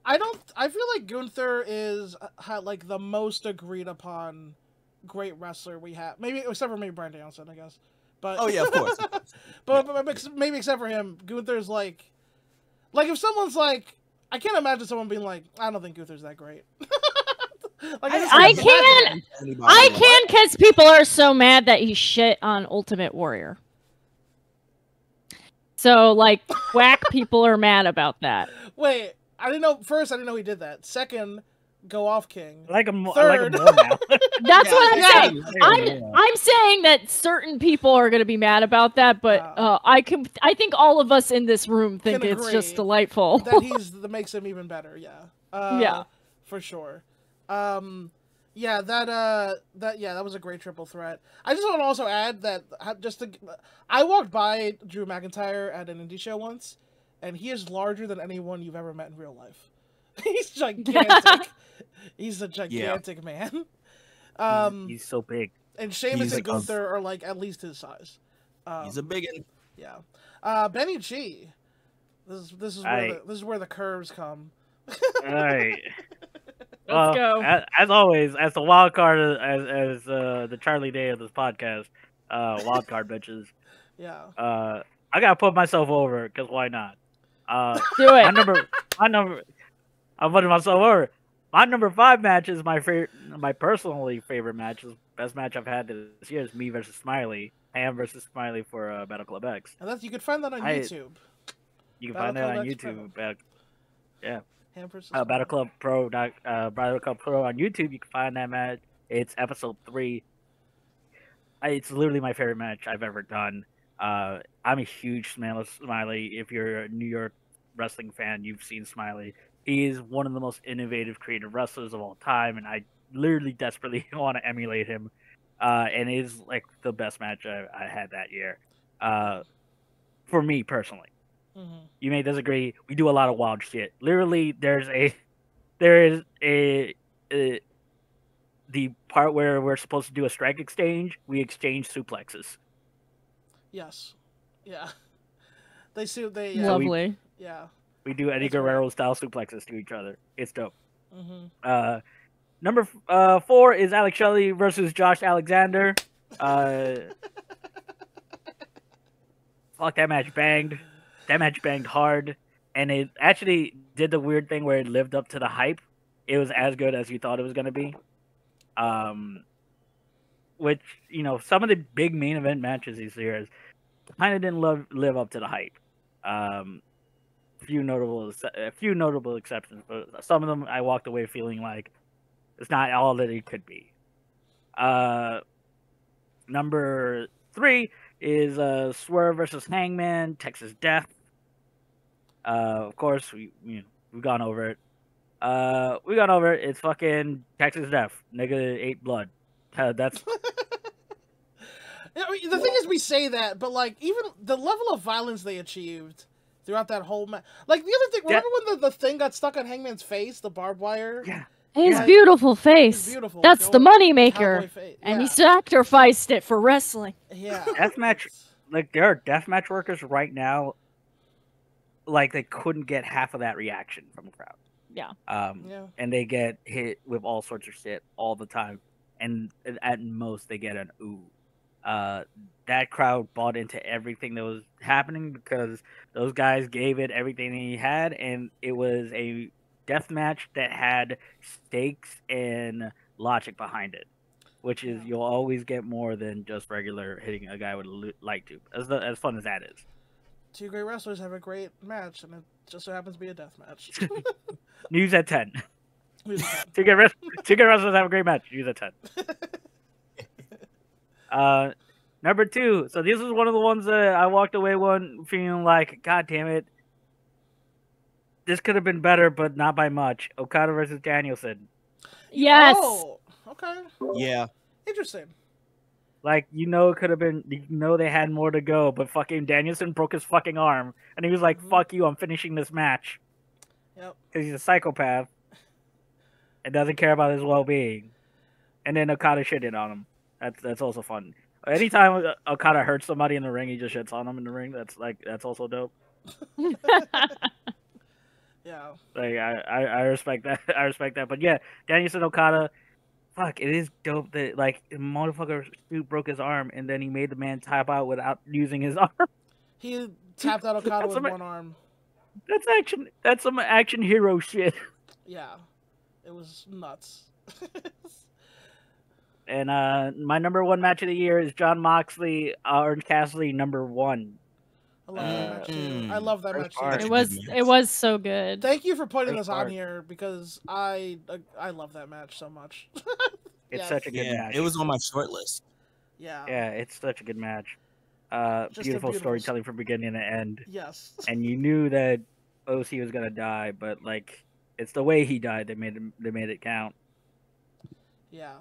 I feel like Gunther is like the most agreed upon great wrestler we have. Maybe except for maybe Bryan Danielson, I guess. But oh yeah, of course. but maybe except for him, Gunther's like if someone's like, I can't imagine someone being like, I don't think Gunther's that great. Like, I can because people are so mad that he shit on Ultimate Warrior. So like whack people are mad about that. Wait, I didn't know he did that. Second, go off King. I like him more now. That's what I'm saying. I'm saying that certain people are going to be mad about that, but I think all of us in this room think it's just delightful. That makes him even better. Yeah. For sure. That was a great triple threat. I just want to also add that I walked by Drew McIntyre at an indie show once, and he is larger than anyone you've ever met in real life. He's gigantic. He's a gigantic man. He's so big. And Sheamus and Gunther are like at least his size. He's a biggin. Yeah. Benny G. This is where the curves come. All right. Let's go. As always, as the wild card, as the Charlie Day of this podcast, wild card bitches. Yeah. I gotta put myself over because why not? Do it. I'm putting myself over. My number 5 match is my personally favorite match. Best match I've had this year is me versus Smiley. Ham versus Smiley for Battle Club X. And you can find that on YouTube. You can find that on YouTube. Yeah. Battle Club Pro on YouTube. You can find that match. It's episode 3. It's literally my favorite match I've ever done. I'm a huge Smiley. If you're a New York wrestling fan, you've seen Smiley. He is one of the most innovative, creative wrestlers of all time, and I literally desperately want to emulate him. And it is like the best match I had that year, for me personally. Mm-hmm. You may disagree. We do a lot of wild shit. Literally, there's the part where we're supposed to do a strike exchange, we exchange suplexes. Yes. Yeah. They lovely. Yeah. We do Eddie Guerrero style suplexes to each other. It's dope. Mm-hmm. Number 4 is Alex Shelley versus Josh Alexander. Fuck, that match banged. That match banged hard, and it actually did the weird thing where it lived up to the hype. It was as good as you thought it was going to be. Which, you know, some of the big main event matches these years kind of didn't live up to the hype. A few notable exceptions, but some of them I walked away feeling like it's not all that it could be. Number 3 is Swerve versus Hangman, Texas Death. Of course, we've gone over it. It's fucking Texas Death. Nigga ate blood. That's. I mean, the thing is, we say that, but like, even the level of violence they achieved throughout that whole match. Like, the other thing, remember when the thing got stuck on Hangman's face, the barbed wire? Yeah. His beautiful face. Beautiful. That's the moneymaker. And he sacrificed it for wrestling. Yeah. Deathmatch, like, there are deathmatch workers right now, like, they couldn't get half of that reaction from the crowd. Yeah. And they get hit with all sorts of shit all the time. And at most, they get an ooh. That crowd bought into everything that was happening because those guys gave it everything he had, and it was a death match that had stakes and logic behind it, which is you'll always get more than just regular hitting a guy with a light tube, as fun as that is. Two great wrestlers have a great match, and it just so happens to be a death match. News at 10. Two great wrestlers have a great match. News at 10. Number 2. So this is one of the ones that I walked away feeling like, God damn it, this could have been better, but not by much. Okada versus Danielson. Yes. Oh, okay. Yeah. Interesting. Like, it could have been, they had more to go, but fucking Danielson broke his fucking arm, and he was like, fuck you, I'm finishing this match. Yep. Because he's a psychopath and doesn't care about his well-being. And then Okada shitted on him. That's also fun. Anytime Okada hurts somebody in the ring, he just shits on them in the ring. That's also dope. Yeah. Like, I respect that. I respect that. But yeah, Danielson Okada, fuck, it is dope that, like, the motherfucker broke his arm and then he made the man tap out without using his arm. He tapped out Okada with one arm. That's some action hero shit. Yeah. It was nuts. And my number 1 match of the year is Jon Moxley, Orange Cassidy, number 1. I love that match too. I love that match too. It was so good. Thank you for putting this on here because I love that match so much. It's such a good match. It was on my short list. Yeah. Yeah, it's such a good match. Beautiful storytelling from beginning to end. Yes. And you knew that OC was gonna die, but like it's the way he died that made it count. Yeah.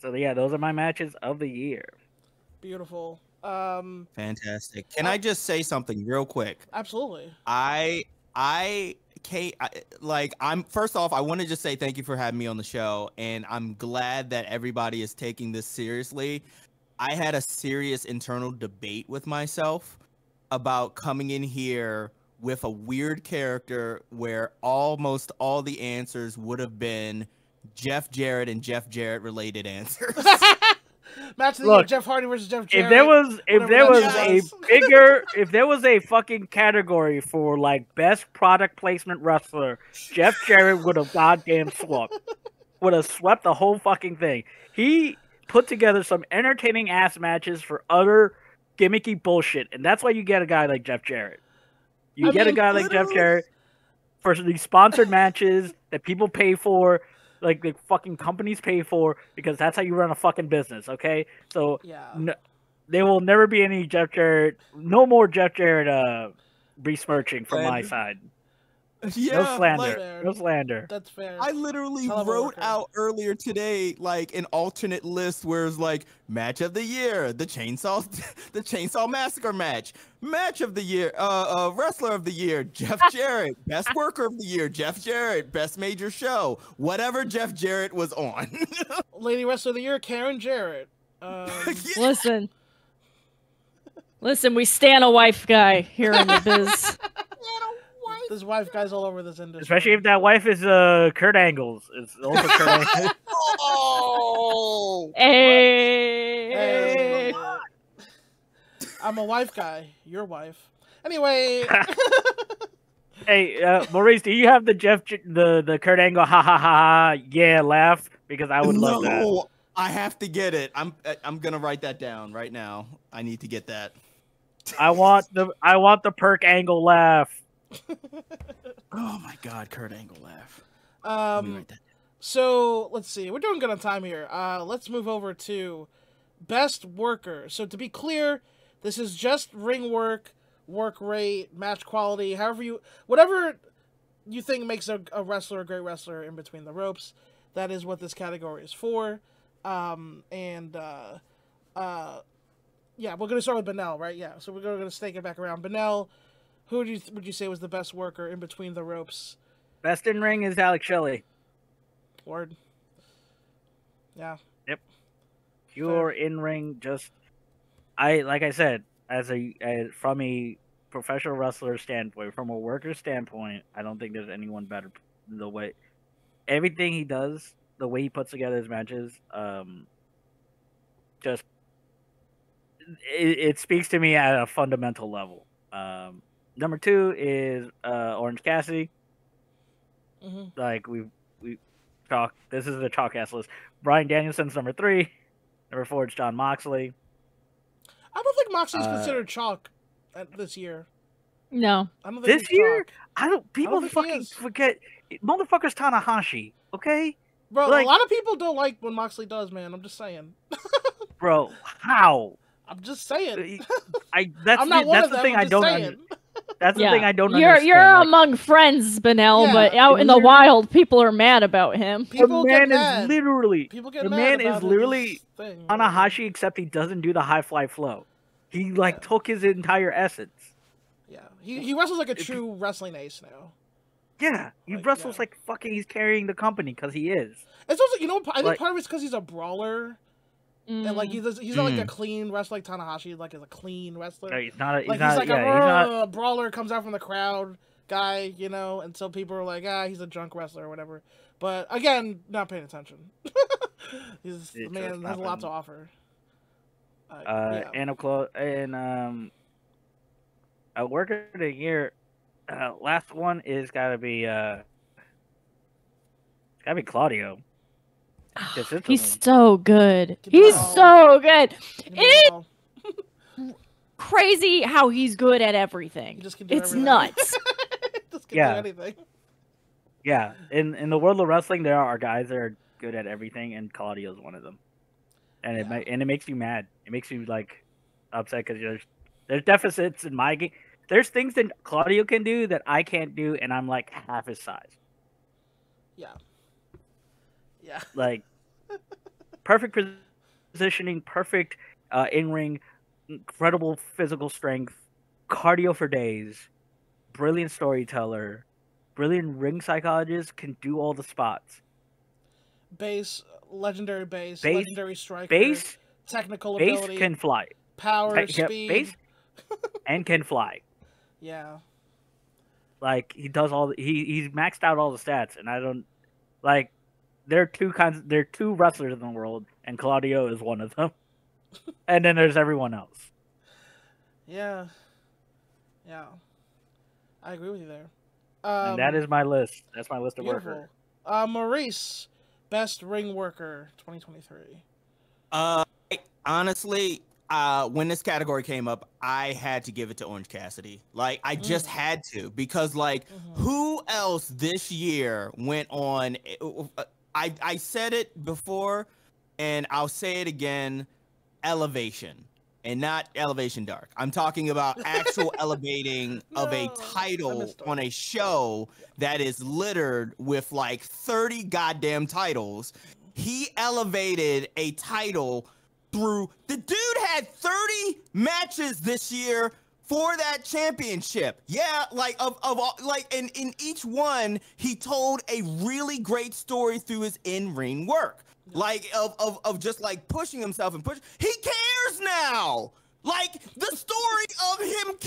So yeah, those are my matches of the year. Beautiful. Fantastic. Can I just say something real quick? Absolutely. First off, I want to just say thank you for having me on the show, and I'm glad that everybody is taking this seriously. I had a serious internal debate with myself about coming in here with a weird character where almost all the answers would have been Jeff Jarrett and Jeff Jarrett related answers. Match of the year, Jeff Hardy versus Jeff Jarrett. If there was a fucking category for like best product placement wrestler, Jeff Jarrett would have goddamn swept. Would have swept the whole fucking thing. He put together some entertaining ass matches for other gimmicky bullshit, and that's why you get a guy like Jeff Jarrett. You get a guy like Jeff Jarrett for these sponsored matches that people pay for. Like the fucking companies pay for, because that's how you run a fucking business, okay? So there will never be any Jeff Jarrett, no more Jeff Jarrett besmirching from my side. Yeah, no slander. Like, no slander. That's fair. I literally wrote out earlier today like an alternate list where it's like match of the year, the Chainsaw Massacre match of the year, wrestler of the year, Jeff Jarrett, best worker of the year, Jeff Jarrett, best major show, whatever Jeff Jarrett was on. Lady Wrestler of the Year, Karen Jarrett. Listen, we stan a wife guy here in the biz. There's wife guys all over this industry. Especially if that wife is Kurt Angle's. It's also Kurt Angle. Oh! Hey. I'm a wife guy. Your wife. Anyway. Hey, Maurice, do you have the the Kurt Angle ha ha ha yeah laugh? Because I would love that. No, I have to get it. I'm gonna write that down right now. I need to get that. I want the Perk Angle laugh. Oh my God, Kurt Angle laugh. So let's see, we're doing good on time here. Let's move over to best worker. So to be clear, this is just ring work rate, match quality, whatever you think makes a wrestler a great wrestler in between the ropes. That is what this category is for. Yeah, we're gonna start with Benel, right? Yeah, so we're gonna snake it back around. Benel, who would you say was the best worker in between the ropes? Best in ring is Alex Shelley. Word. Yeah. Yep. Pure in ring. Just like I said, from a professional wrestler standpoint, from a worker standpoint, I don't think there's anyone better. The way everything he does, the way he puts together his matches, just it speaks to me at a fundamental level. Number 2 is Orange Cassidy. Mm-hmm. Like we talk. This is the chalk ass list. Bryan Danielson's number 3. Number 4 is Jon Moxley. I don't think Moxley's considered chalk this year. No. I don't think this year? Chalk. People fucking forget. Motherfucker's Tanahashi. Okay. Bro, like, a lot of people don't like when Moxley does, man. I'm just saying. Bro, how? I'm just saying. That's the thing I don't understand. That's the thing I don't understand. You're among friends, Benel, but out in the wild, people are mad about him. The man is literally Tanahashi, except he doesn't do the high fly flow. He took his entire essence. Yeah, he wrestles like a true wrestling ace now. Yeah, he wrestles like fucking. He's carrying the company because he is. It's also, I think part of it's because he's a brawler. And he's not like a clean wrestler like Tanahashi. Like is a clean wrestler. No, he's not. He's a brawler comes out from the crowd guy, and so people are like, he's a drunk wrestler or whatever. But again, not paying attention. The man has a lot to offer. And a worker of the year. Last one is gotta be Claudio. He's so good. He's so good. It's crazy how he's good at everything. It's nuts. Just can do anything. Yeah, in the world of wrestling, there are guys that are good at everything, and Claudio's one of them. And it makes you mad. It makes you upset because there's deficits in my game. There's things that Claudio can do that I can't do, and I'm like half his size. Yeah. Yeah. Perfect positioning, perfect in-ring, incredible physical strength, cardio for days, brilliant storyteller, brilliant ring psychologist, can do all the spots. Legendary legendary striker, technical ability, can fly. Power, speed. And can fly. Yeah. He does he's maxed out all the stats, and I don't there are two wrestlers in the world, and Claudio is one of them. And then there's everyone else. Yeah. Yeah. I agree with you there. And that is my list. That's my list of workers. Maurice, best ring worker 2023. Honestly, when this category came up, I had to give it to Orange Cassidy. I just had to, because who else this year went on? I said it before, and I'll say it again. Elevation. and not Elevation Dark. I'm talking about actual elevating of a title on a show that is littered with like 30 goddamn titles. He elevated a title through the dude had 30 matches this year for that championship. Yeah, like of all, like in each one he told a really great story through his in-ring work. Like of just like pushing himself and push. He cares now. Like the story of him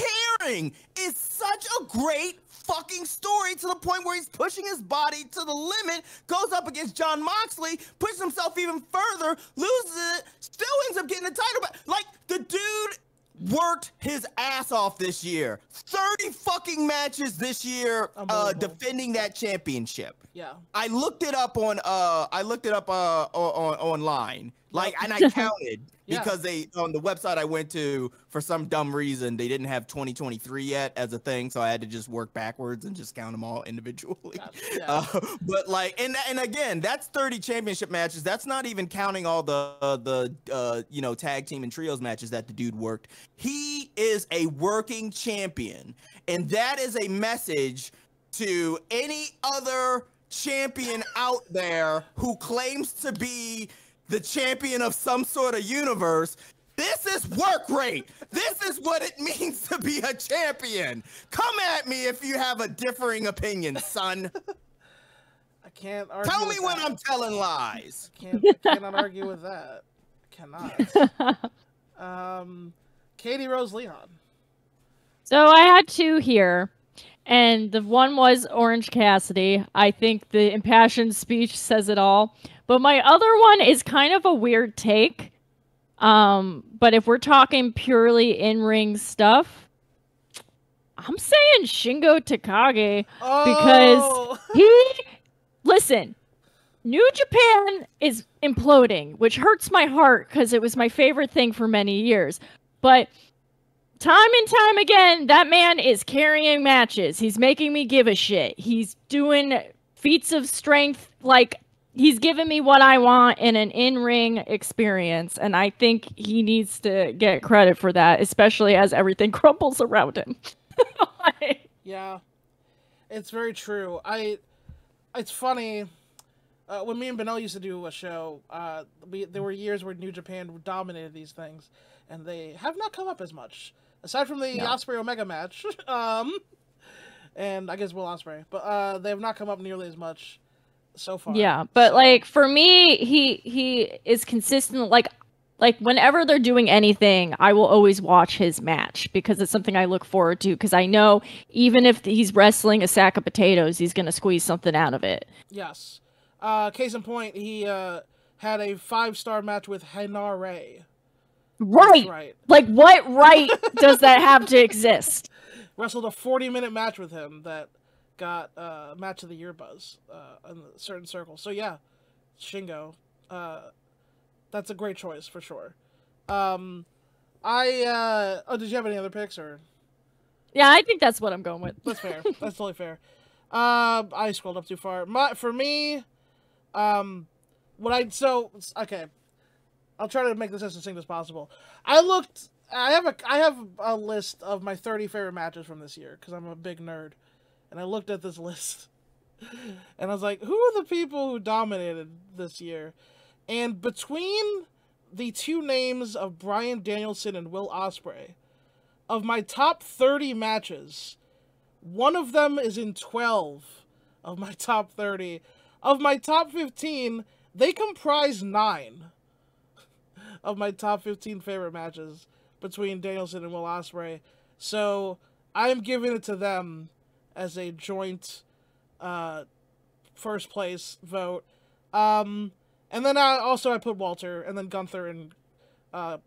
caring is such a great fucking story to the point where he's pushing his body to the limit, goes up against Jon Moxley, pushes himself even further, loses it, still ends up getting the title back. Like the dude worked his ass off this year. 30 fucking matches this year defending that championship. Yeah. I looked it up on online. Like, and I counted because they on the website I went to, for some dumb reason they didn't have 2023 yet as a thing, so I had to just work backwards and just count them all individually. But like, and again, that's 30 championship matches. That's not even counting all the you know, tag team and trios matches that the dude worked. He is a working champion, and that is a message to any other champion out there who claims to be the champion of some sort of universe. This is work rate. This is what it means to be a champion. Come at me if you have a differing opinion, son. I can't argue. Tell me when I'm telling lies. I cannot argue with that. I cannot. Katie Rose Leon. So I had two here, and the one was Orange Cassidy. I think the impassioned speech says it all. But my other one is kind of a weird take. But if we're talking purely in-ring stuff, I'm saying Shingo Takagi because listen, New Japan is imploding, which hurts my heart because it was my favorite thing for many years. But time and time again, that man is carrying matches. He's making me give a shit. He's doing feats of strength. Like, he's giving me what I want in an in-ring experience. And I think he needs to get credit for that, especially as everything crumbles around him. Yeah, it's very true. It's funny. When me and Benel used to do a show, there were years where New Japan dominated these things, and they have not come up as much. Aside from the Ospreay Omega match, and I guess Will Ospreay, but they have not come up nearly as much so far. Yeah, but like for me, he is consistent. Like whenever they're doing anything, I will always watch his match because it's something I look forward to. Because I know even if he's wrestling a sack of potatoes, he's gonna squeeze something out of it. Yes. Case in point, he had a 5-star match with Henare. Right. Like, what right does that have to exist? Wrestled a 40-minute match with him that got Match of the Year buzz in a certain circle. So, yeah, Shingo. That's a great choice, for sure. Did you have any other picks? Or? Yeah, I think that's what I'm going with. That's fair. That's totally fair. I scrolled up too far. For me, okay. I'll try to make this as succinct as possible. I have a list of my 30 favorite matches from this year because I'm a big nerd, and I looked at this list, and I was like, who are the people who dominated this year? And between the two names of Bryan Danielson and Will Ospreay, of my top 30 matches, one of them is in 12 of my top 30. Of my top 15, they comprise 9 of my top 15 favorite matches between Danielson and Will Ospreay. So I'm giving it to them as a joint first place vote. And then I put Walter, and then Gunther, and I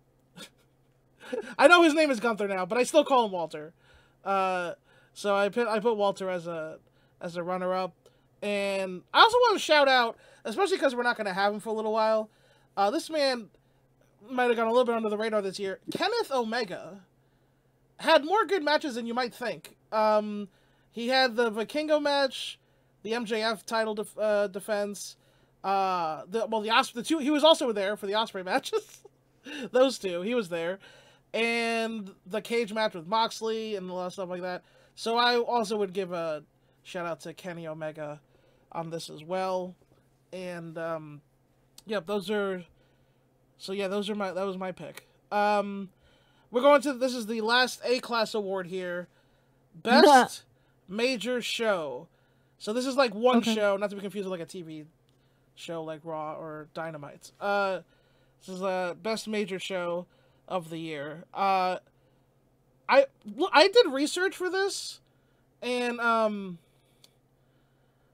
know his name is Gunther now, but I still call him Walter. So I put Walter as a runner-up. And I also want to shout out, especially because we're not going to have him for a little while, this man might have gone a little bit under the radar this year. Kenneth Omega had more good matches than you might think. He had the Vikingo match, the MJF title defense, the two. He was also there for the Ospreay matches. Those two, he was there. and the cage match with Moxley and a lot of stuff like that. So I also would give a shout out to Kenny Omega on this as well. And yeah, that was my pick. We're going to, this is the last A-class award here. Best major show. So this is like one show, not to be confused with like a TV show like Raw or Dynamite. This is a best major show of the year. I did research for this, and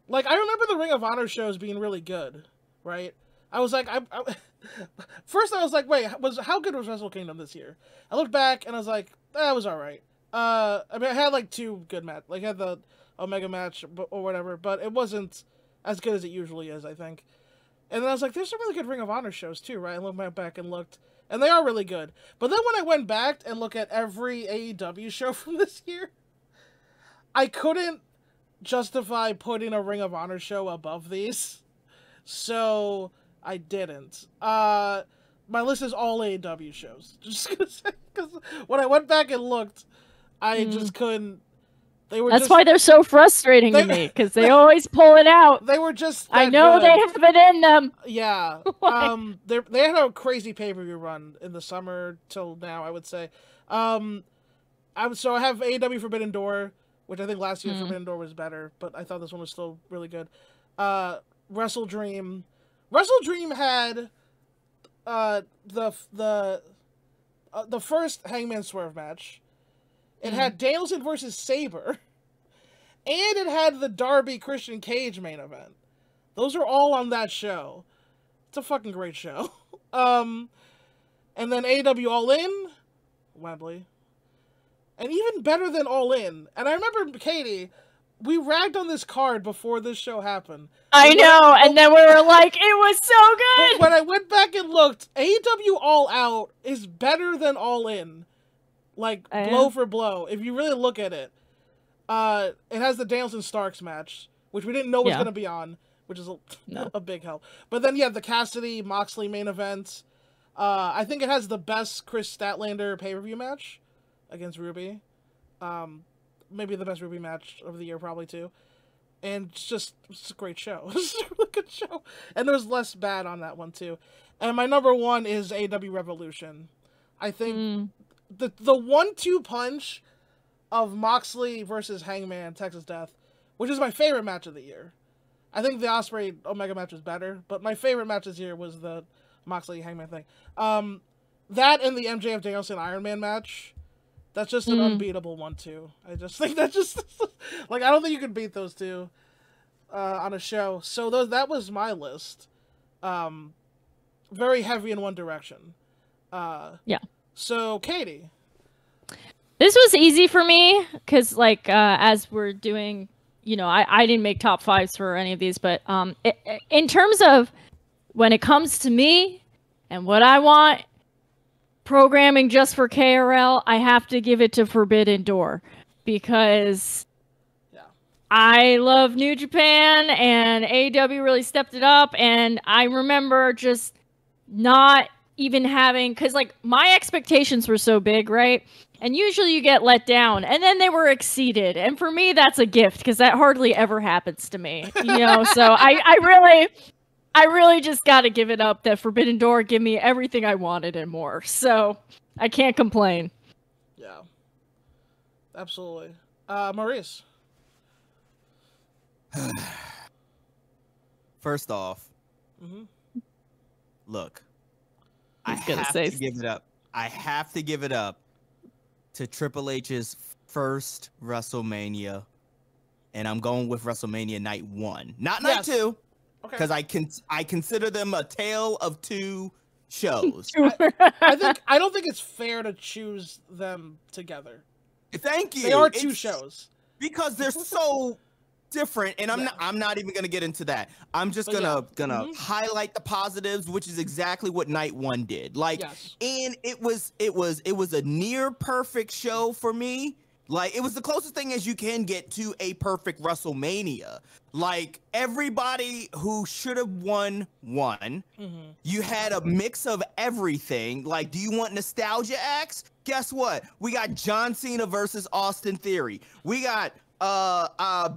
like I remember the Ring of Honor shows being really good, right? I was like, first I was like, wait, how good was Wrestle Kingdom this year? I looked back and I was like, that was all right. I mean, I had like 2 good matches, like I had the Omega match or whatever, but it wasn't as good as it usually is, I think. And then I was like, there's some really good Ring of Honor shows too, right? I looked back and looked, and they are really good. But then when I went back and looked at every AEW show from this year, I couldn't justify putting a Ring of Honor show above these. So I didn't. My list is all AEW shows. Just gonna say, because when I went back and looked, I just couldn't. That's why they're so frustrating to me, because they always pull it out. They were just. I know good. They have it in them. Yeah. They had a crazy pay-per-view run in the summer till now, I would say. So I have AEW Forbidden Door, which I think last year's Forbidden Door was better, but I thought this one was still really good. Wrestle Dream. Wrestle Dream had the first Hangman Swerve match. It had Danielson versus Sabre, and it had the Darby Christian Cage main event. Those are all on that show. It's a fucking great show. And then AEW All In, Wembley, and even better than All In. And I remember, Katie, we ragged on this card before this show happened. I know, and then we were like, it was so good! When I went back and looked, AEW All Out is better than All In. Like, blow for blow. If you really look at it, it has the Danielson Starks match, which we didn't know was going to be on, which is a big help. But then, the Cassidy Moxley main event. I think it has the best Chris Statlander pay-per-view match against Ruby. Maybe the best Ruby match of the year, probably, too. And it's a great show. It's a really good show. And there's less bad on that one, too. And my number 1 is AEW Revolution. I think the 1-2 punch of Moxley versus Hangman Texas Death, which is my favorite match of the year. I think the Ospreay Omega match was better, but my favorite match this year was the Moxley Hangman thing. That and the MJF Danielson Iron Man match, that's just an unbeatable 1-2. I just think that like, I don't think you can beat those two on a show. So that was my list. Very heavy in one direction. Yeah. So, Katie. This was easy for me, because, like, as we're doing, I didn't make top 5s for any of these, but in terms of when it comes to me and what I want, programming just for KRL, I have to give it to Forbidden Door, because I love New Japan, and AEW really stepped it up, and I remember just not even having, because like my expectations were so big, right? And usually you get let down, and then they were exceeded, and for me that's a gift, because that hardly ever happens to me, So I really just got to give it up that Forbidden Door give me everything I wanted and more, so I can't complain. Yeah, absolutely. Maurice. First off, look, I have to give it up. I have to give it up to Triple H's first WrestleMania, and I'm going with WrestleMania Night 1, not Night 2, because I consider them a tale of 2 shows. I don't think it's fair to choose them together. Thank you. They are 2 shows because they're so different, and I'm not even gonna get into that. I'm just gonna highlight the positives, which is exactly what Night 1 did. Like, and it was a near perfect show for me, Like, it was the closest thing as you can get to a perfect WrestleMania. Like, everybody who should have won. You had a mix of everything. Like, do you want nostalgia acts? Guess what? We got John Cena versus Austin Theory. We got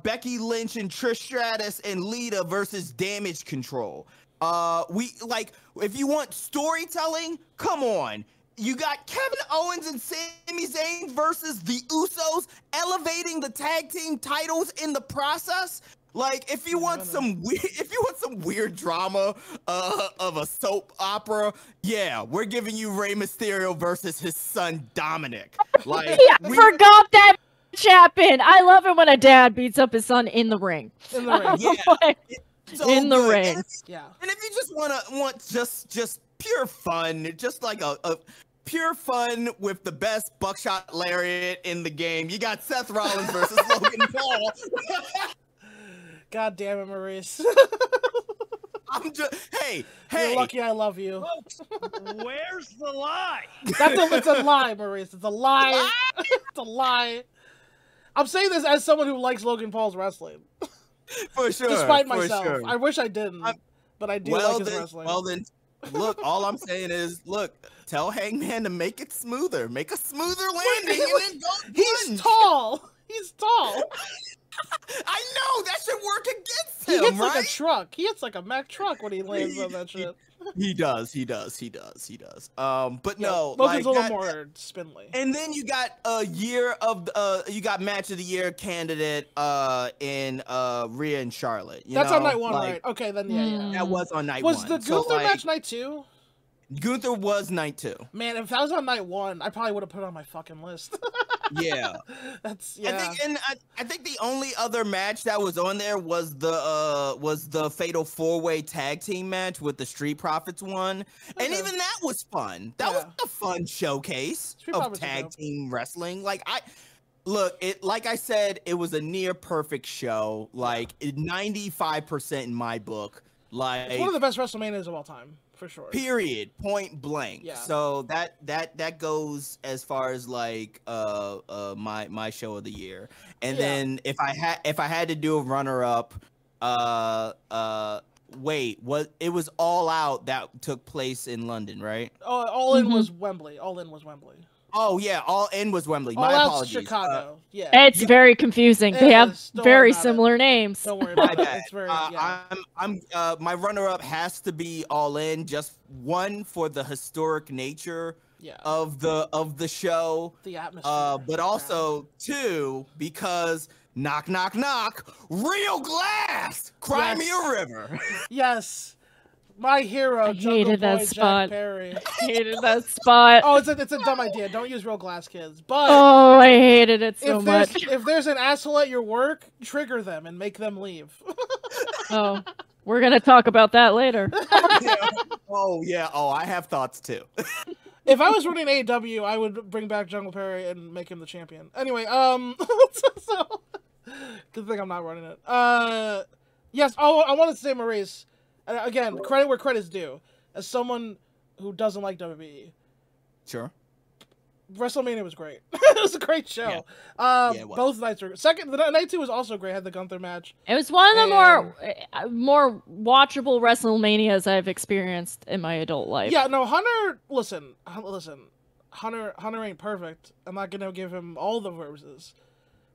Becky Lynch and Trish Stratus and Lita versus Damage Control. If you want storytelling, come on. You got Kevin Owens and Sami Zayn versus the Usos, elevating the tag team titles in the process. Like, if you want some weird drama of a soap opera, yeah, we're giving you Rey Mysterio versus his son Dominic. Like, I forgot that happened. I love it when a dad beats up his son in the ring. In the ring, yeah. So in the ring. And if you just want just pure fun, just like a pure fun with the best buckshot lariat in the game, you got Seth Rollins versus Logan Paul. God damn it, Maurice. I'm just hey. You're lucky I love you. Folks, where's the lie? It's a lie, Maurice. It's a lie. It's a lie. I'm saying this as someone who likes Logan Paul's wrestling. For sure. Despite myself. Sure. I wish I didn't, but I do like his wrestling. Well then, look, all I'm saying is, tell Hangman to make it smoother. Make a smoother landing and then go He's tall. He's tall. I know, that should work against him, He hits like a truck. He hits like a Mack truck when he lands on that shit. He does. But no, Logan's a little more spindly. And then you got you got match of the year candidate in Rhea and Charlotte. That's on night 1, right? Okay, then yeah. That was on night 1. Was the Gunther match night 2? Gunther was night 2. Man, if that was on night 1, I probably would have put it on my fucking list. Yeah. I think the only other match that was on there was the Fatal 4-Way tag team match with the Street Profits one. Okay. And even that was fun. That was a fun showcase of tag team wrestling. Like I said, it was a near perfect show. Like 95% in my book. Like, it's one of the best WrestleManias of all time. For sure. Period. Point blank. Yeah. So that goes as far as like my show of the year. And then if I had to do a runner up, it was All Out that took place in London, right? Oh, All In was Wembley. All In was Wembley. Oh yeah, All In was Wembley. My apologies. Chicago. It's very confusing. They have very similar names. Don't worry about it. It's very. My runner-up has to be All In. Just one for the historic nature of the show. The atmosphere. But also 2 because knock knock knock, real glass, Cry Me a River. Yes. My hero, hated that Boy, spot. Jack Perry. Hated that spot. Oh, it's a dumb idea. Don't use real glass, kids. But I hated it so much. If there's an asshole at your work, trigger them and make them leave. Oh, we're gonna talk about that later. Oh, I have thoughts too. If I was running AEW, I would bring back Jungle Perry and make him the champion. Anyway, so good thing I'm not running it. Yes. Oh, I wanted to say, Maurice. Again, credit where credit's due. As someone who doesn't like WWE, sure, WrestleMania was great. It was a great show. Both nights were the night 2 was also great. Had the Gunther match. It was one of the more watchable WrestleManias I've experienced in my adult life. Yeah, no, Hunter. Listen, Hunter ain't perfect. I'm not gonna give him all the roses,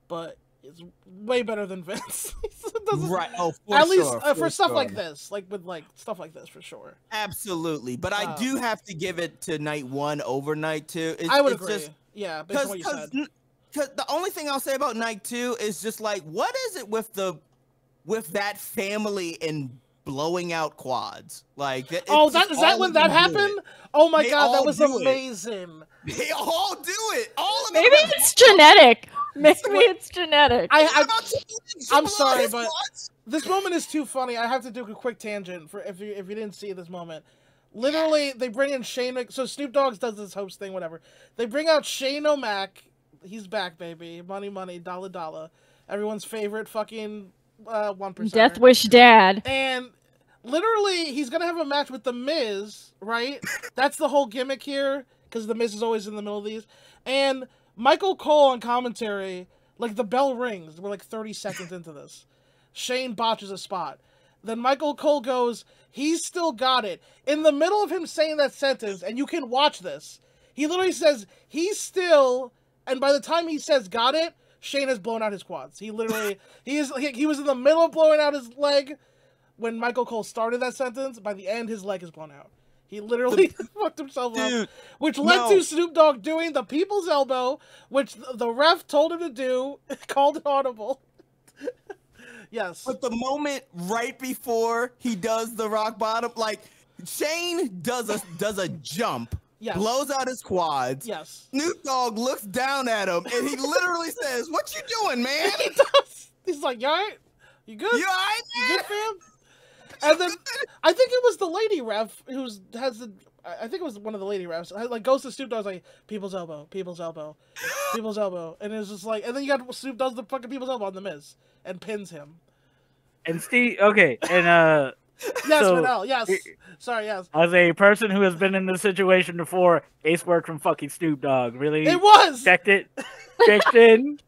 but it's way better than Vince. Right. Oh, at least for stuff like this, like with stuff like this, for sure. Absolutely, but I do have to give it to night 1 over night 2. I would agree. Yeah, based on what you said. Because the only thing I'll say about night 2 is just like, what is it with that family and blowing out quads? Like, is that when that happened? Oh my god, that was amazing. They all do it. All of Maybe it's genetic. Maybe it's genetic. I'm sorry, but this moment is too funny. I have to do a quick tangent for if you didn't see this moment. Literally, they bring in Shane. So Snoop Dogg does this host thing, whatever. They bring out Shane O'Mac. He's back, baby. Money, money, dollar, dollar. Everyone's favorite fucking 1%. Death Wish Dad. And literally, he's gonna have a match with The Miz, right? That's the whole gimmick here, because The Miz is always in the middle of these. And Michael Cole on commentary, like the bell rings. We're like 30 seconds into this. Shane botches a spot. Then Michael Cole goes, he's still got it. In the middle of him saying that sentence, and you can watch this, he literally says, he's still, and by the time he says got it, Shane has blown out his quads. He literally, he was in the middle of blowing out his leg when Michael Cole started that sentence. By the end, his leg is blown out. He literally fucked himself up, which led to Snoop Dogg doing the people's elbow, which the ref told him to do, called it audible. Yes. But the moment right before he does the rock bottom, like Shane does a jump, blows out his quads. Yes. Snoop Dogg looks down at him and he literally says, "What you doing, man?" He does. He's like, "You all right? You good? You all right, man? You good, fam?" And then I think it was the lady ref I think it was one of the lady refs. Like goes to Snoop Dogg's like people's elbow, people's elbow, people's elbow, and it's just like, and then you got Snoop does the fucking people's elbow on the Miz and pins him. And Steve, okay, and yes, so, Benel, yes. Sorry, yes. As a person who has been in this situation before, ace work from fucking Snoop Dogg. Really? It was! Checked it. Checked in.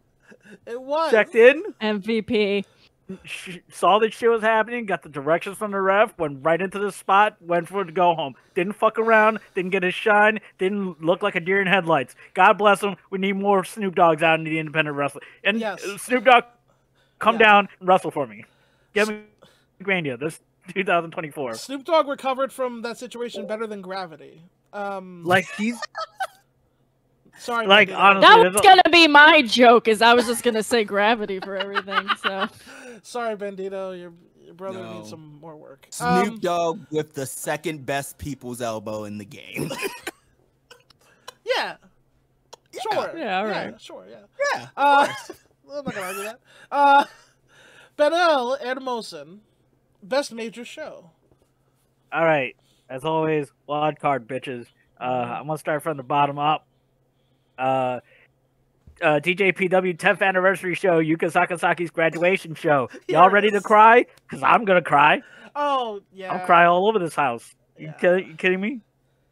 It was. Checked in. MVP. Saw that shit was happening, got the directions from the ref, went right into the spot, went for it to go home. Didn't fuck around, didn't get his shine, didn't look like a deer in headlights. God bless him. We need more Snoop Dogs out in the independent wrestling. And Snoop Dogg, come down and wrestle for me. Get me Grandia this 2024. Snoop Dogg recovered from that situation better than Gravity. Like he's sorry, like honestly, that was gonna be my joke. Is I was just gonna say Gravity for everything. So sorry, Bandito, your brother needs some more work. Snoop Dogg with the second best people's elbow in the game. Yeah. Sure. Yeah. All right. Yeah, sure. Yeah. Yeah. I'm not gonna argue that. Benel and Germosen, best major show. All right. As always, wild card bitches. I'm gonna start from the bottom up. TJPW 10th anniversary show, Yuka Sakasaki's graduation show. Y'all ready to cry? Because I'm gonna cry. Oh yeah. I'll cry all over this house. Yeah. You kidding me?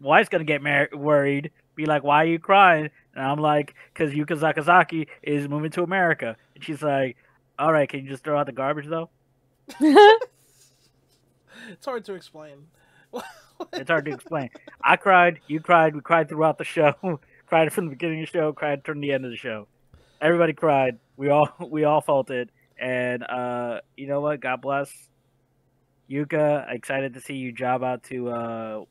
Wife's gonna get worried. Be like, why are you crying? And I'm like, because Yuka Sakazaki is moving to America. And she's like, all right, can you just throw out the garbage though? It's hard to explain. It's hard to explain. I cried, you cried, we cried throughout the show. Cried from the beginning of the show, cried from the end of the show. Everybody cried. We all felt it. And you know what? God bless Yuka. Excited to see you job out to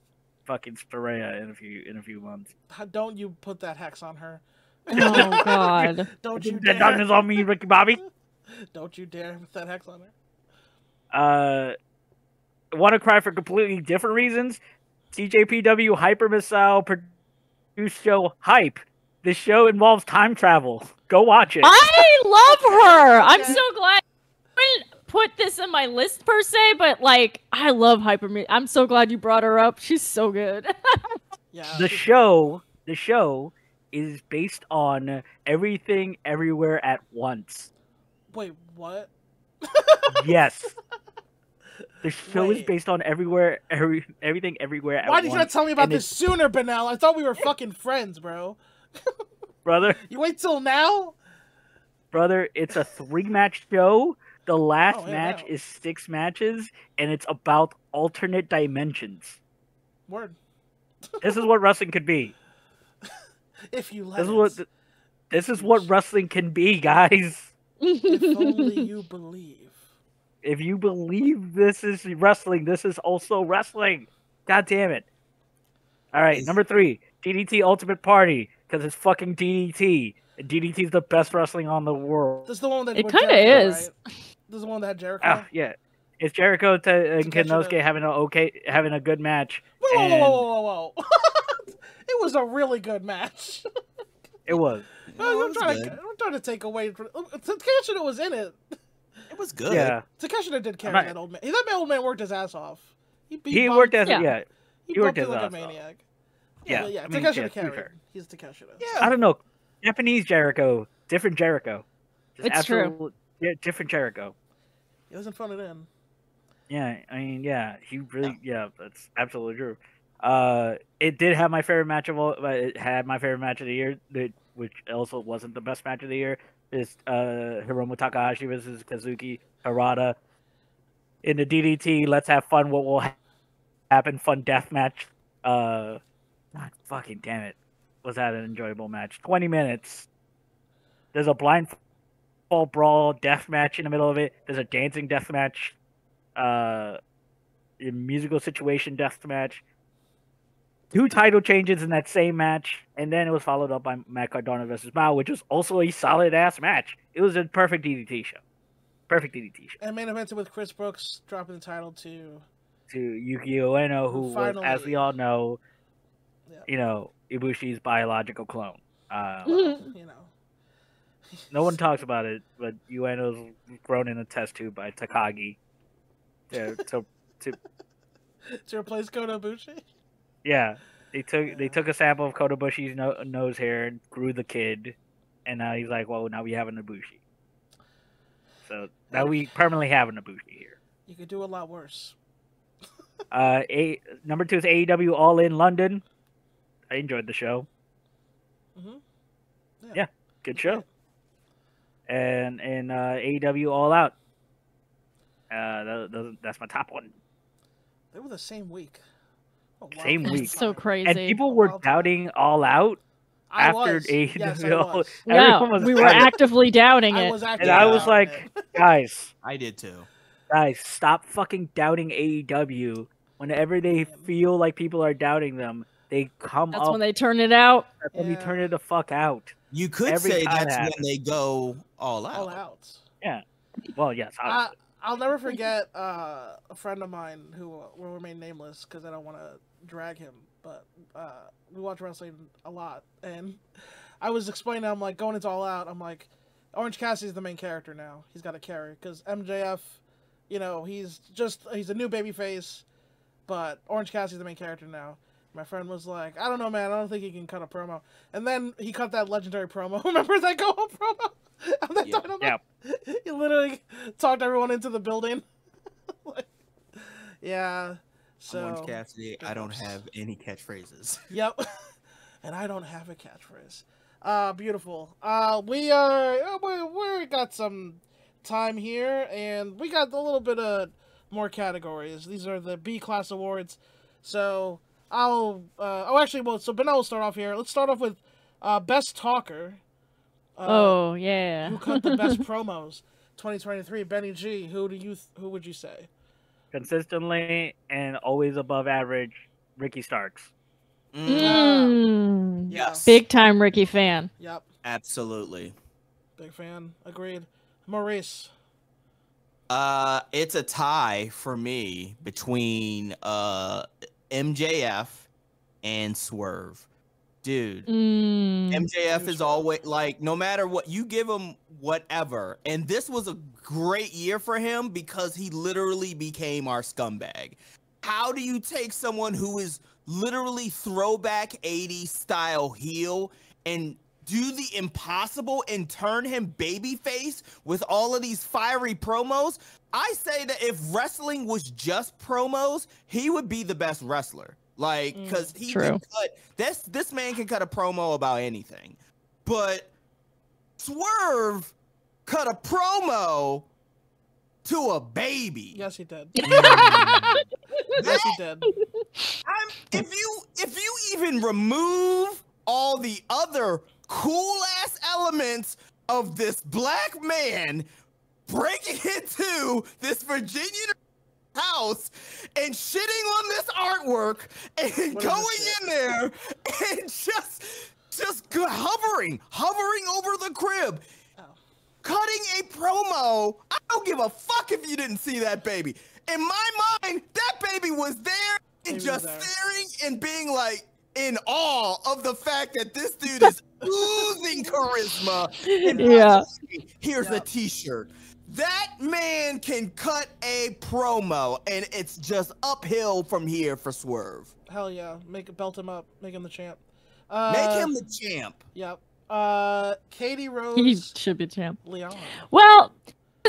fucking Soraya in a few months. Don't you put that hex on her? Oh God! Don't you dare! That is on me, Ricky Bobby. Don't you dare put that hex on her. Want to cry for completely different reasons. CJPW Hyper Missile produced show Hype. This show involves time travel. Go watch it. I love her. I'm so glad. I didn't put this in my list per se, but like I love Hyper. I'm so glad you brought her up. She's so good. Yeah. The show is based on Everything Everywhere at Once. Wait, what? Yes. The show is based on Everything Everywhere at Once. Why did you not tell me about this sooner, Benel? I thought we were fucking friends, bro. Brother. You wait till now? Brother, it's a 3-match show. The last match is 6 matches, and it's about alternate dimensions. Word. This is what wrestling could be. If you let This is what wrestling can be, guys. If only you believe. If you believe this is wrestling, this is also wrestling. God damn it. All right, number 3, DDT Ultimate Party, because it's fucking DDT. And DDT is the best wrestling on the world. This is the one that it kind of is. Right? This is the one that had Jericho. Yeah, it's Jericho and Kenosuke having a good match. Whoa! It was a really good match. It was. I'm trying to take away. Takeshita was in it. It was good. Yeah. Takeshita did carry that old man. That old man worked his ass off. He worked his ass like off. A maniac. Yeah. Takeshita carried. He's Takeshita. Yeah. I don't know. Japanese Jericho, different Jericho. It's true. Yeah, different Jericho. He wasn't fun it in. Yeah, I mean, yeah, he really, that's absolutely true. It did have my favorite match of all, but it had my favorite match of the year, which also wasn't the best match of the year. Is Hiromu Takahashi versus Kazuki Harada in the DDT. Let's have fun. What will happen? Fun death match. God fucking damn it! Was that an enjoyable match? 20 minutes. There's a blindfold brawl death match in the middle of it. There's a dancing death match. A musical situation death match. 2 title changes in that same match, and then it was followed up by Matt Cardona versus Mao, which was also a solid-ass match. It was a perfect DDT show. Perfect DDT show. And main evented with Chris Brooks dropping the title to Yuki Ueno, who finally, was, as we all know, Ibushi's biological clone. No one talks about it, but Ueno's grown in a test tube by Takagi to replace Kota Ibushi. Yeah, they took a sample of Kota Ibushi's nose hair and grew the kid, and now he's like, well, now we have an Ibushi. So now we permanently have an Ibushi here. You could do a lot worse. Number 2 is AEW All In London. I enjoyed the show. Yeah, good show. And AEW All Out. That's my top one. They were the same week. Oh, wow. Same week. That's so crazy. And people were doubting All Out after AEW. Yes, yeah, we were actively doubting it. And I was like, guys. I did too. Guys, stop fucking doubting AEW. Whenever they feel like people are doubting them, they come up. That's when they turn it out. That's when they turn it the fuck out. You could say that's when they go all out. All out. Yeah. Well, yes. I'll never forget a friend of mine who will remain nameless because I don't want to drag him, but we watch wrestling a lot, and I was explaining, I'm like, going into All Out, I'm like, Orange Cassidy's the main character now. He's got to carry, because MJF, he's a new babyface, but Orange Cassidy's the main character now. My friend was like, I don't know, man, I don't think he can cut a promo. And then he cut that legendary promo. Remember that go-home promo? Yeah. He literally talked everyone into the building. Yeah. So Orange Cassidy, I don't have any catchphrases. Yep. And I don't have a catchphrase. Beautiful. We got some time here, and we got a little bit of more categories. These are the B class awards. So so Benel will start off here. Let's start off with Best Talker. Yeah. Who cut the best promos? 2023. Benny G. Who would you say? Consistently and always above average, Ricky Starks. Yes. Big time Ricky fan. Yep. Absolutely. Big fan. Agreed. Maurice. It's a tie for me between MJF and Swerve. Dude, MJF is always like, no matter what you give him, whatever. And this was a great year for him because he literally became our scumbag. How do you take someone who is literally throwback 80s style heel and do the impossible and turn him babyface with all of these fiery promos? I say that if wrestling was just promos, he would be the best wrestler. Like, because he can cut this man can cut a promo about anything. But Swerve cut a promo to a baby. Yes, he did. Yes, he did. If you even remove all the other cool ass elements of this black man breaking into this Virginia house and shitting on this artwork and going in there and just hovering over the crib, cutting a promo. I don't give a fuck if you didn't see that baby. In my mind, that baby was there and just staring and being like in awe of the fact that this dude is oozing charisma. And here's a t-shirt. That man can cut a promo, and it's just uphill from here for Swerve. Hell yeah. Belt him up. Make him the champ. Make him the champ. Yep. Katie Rose. He should be champ. Leon. Well,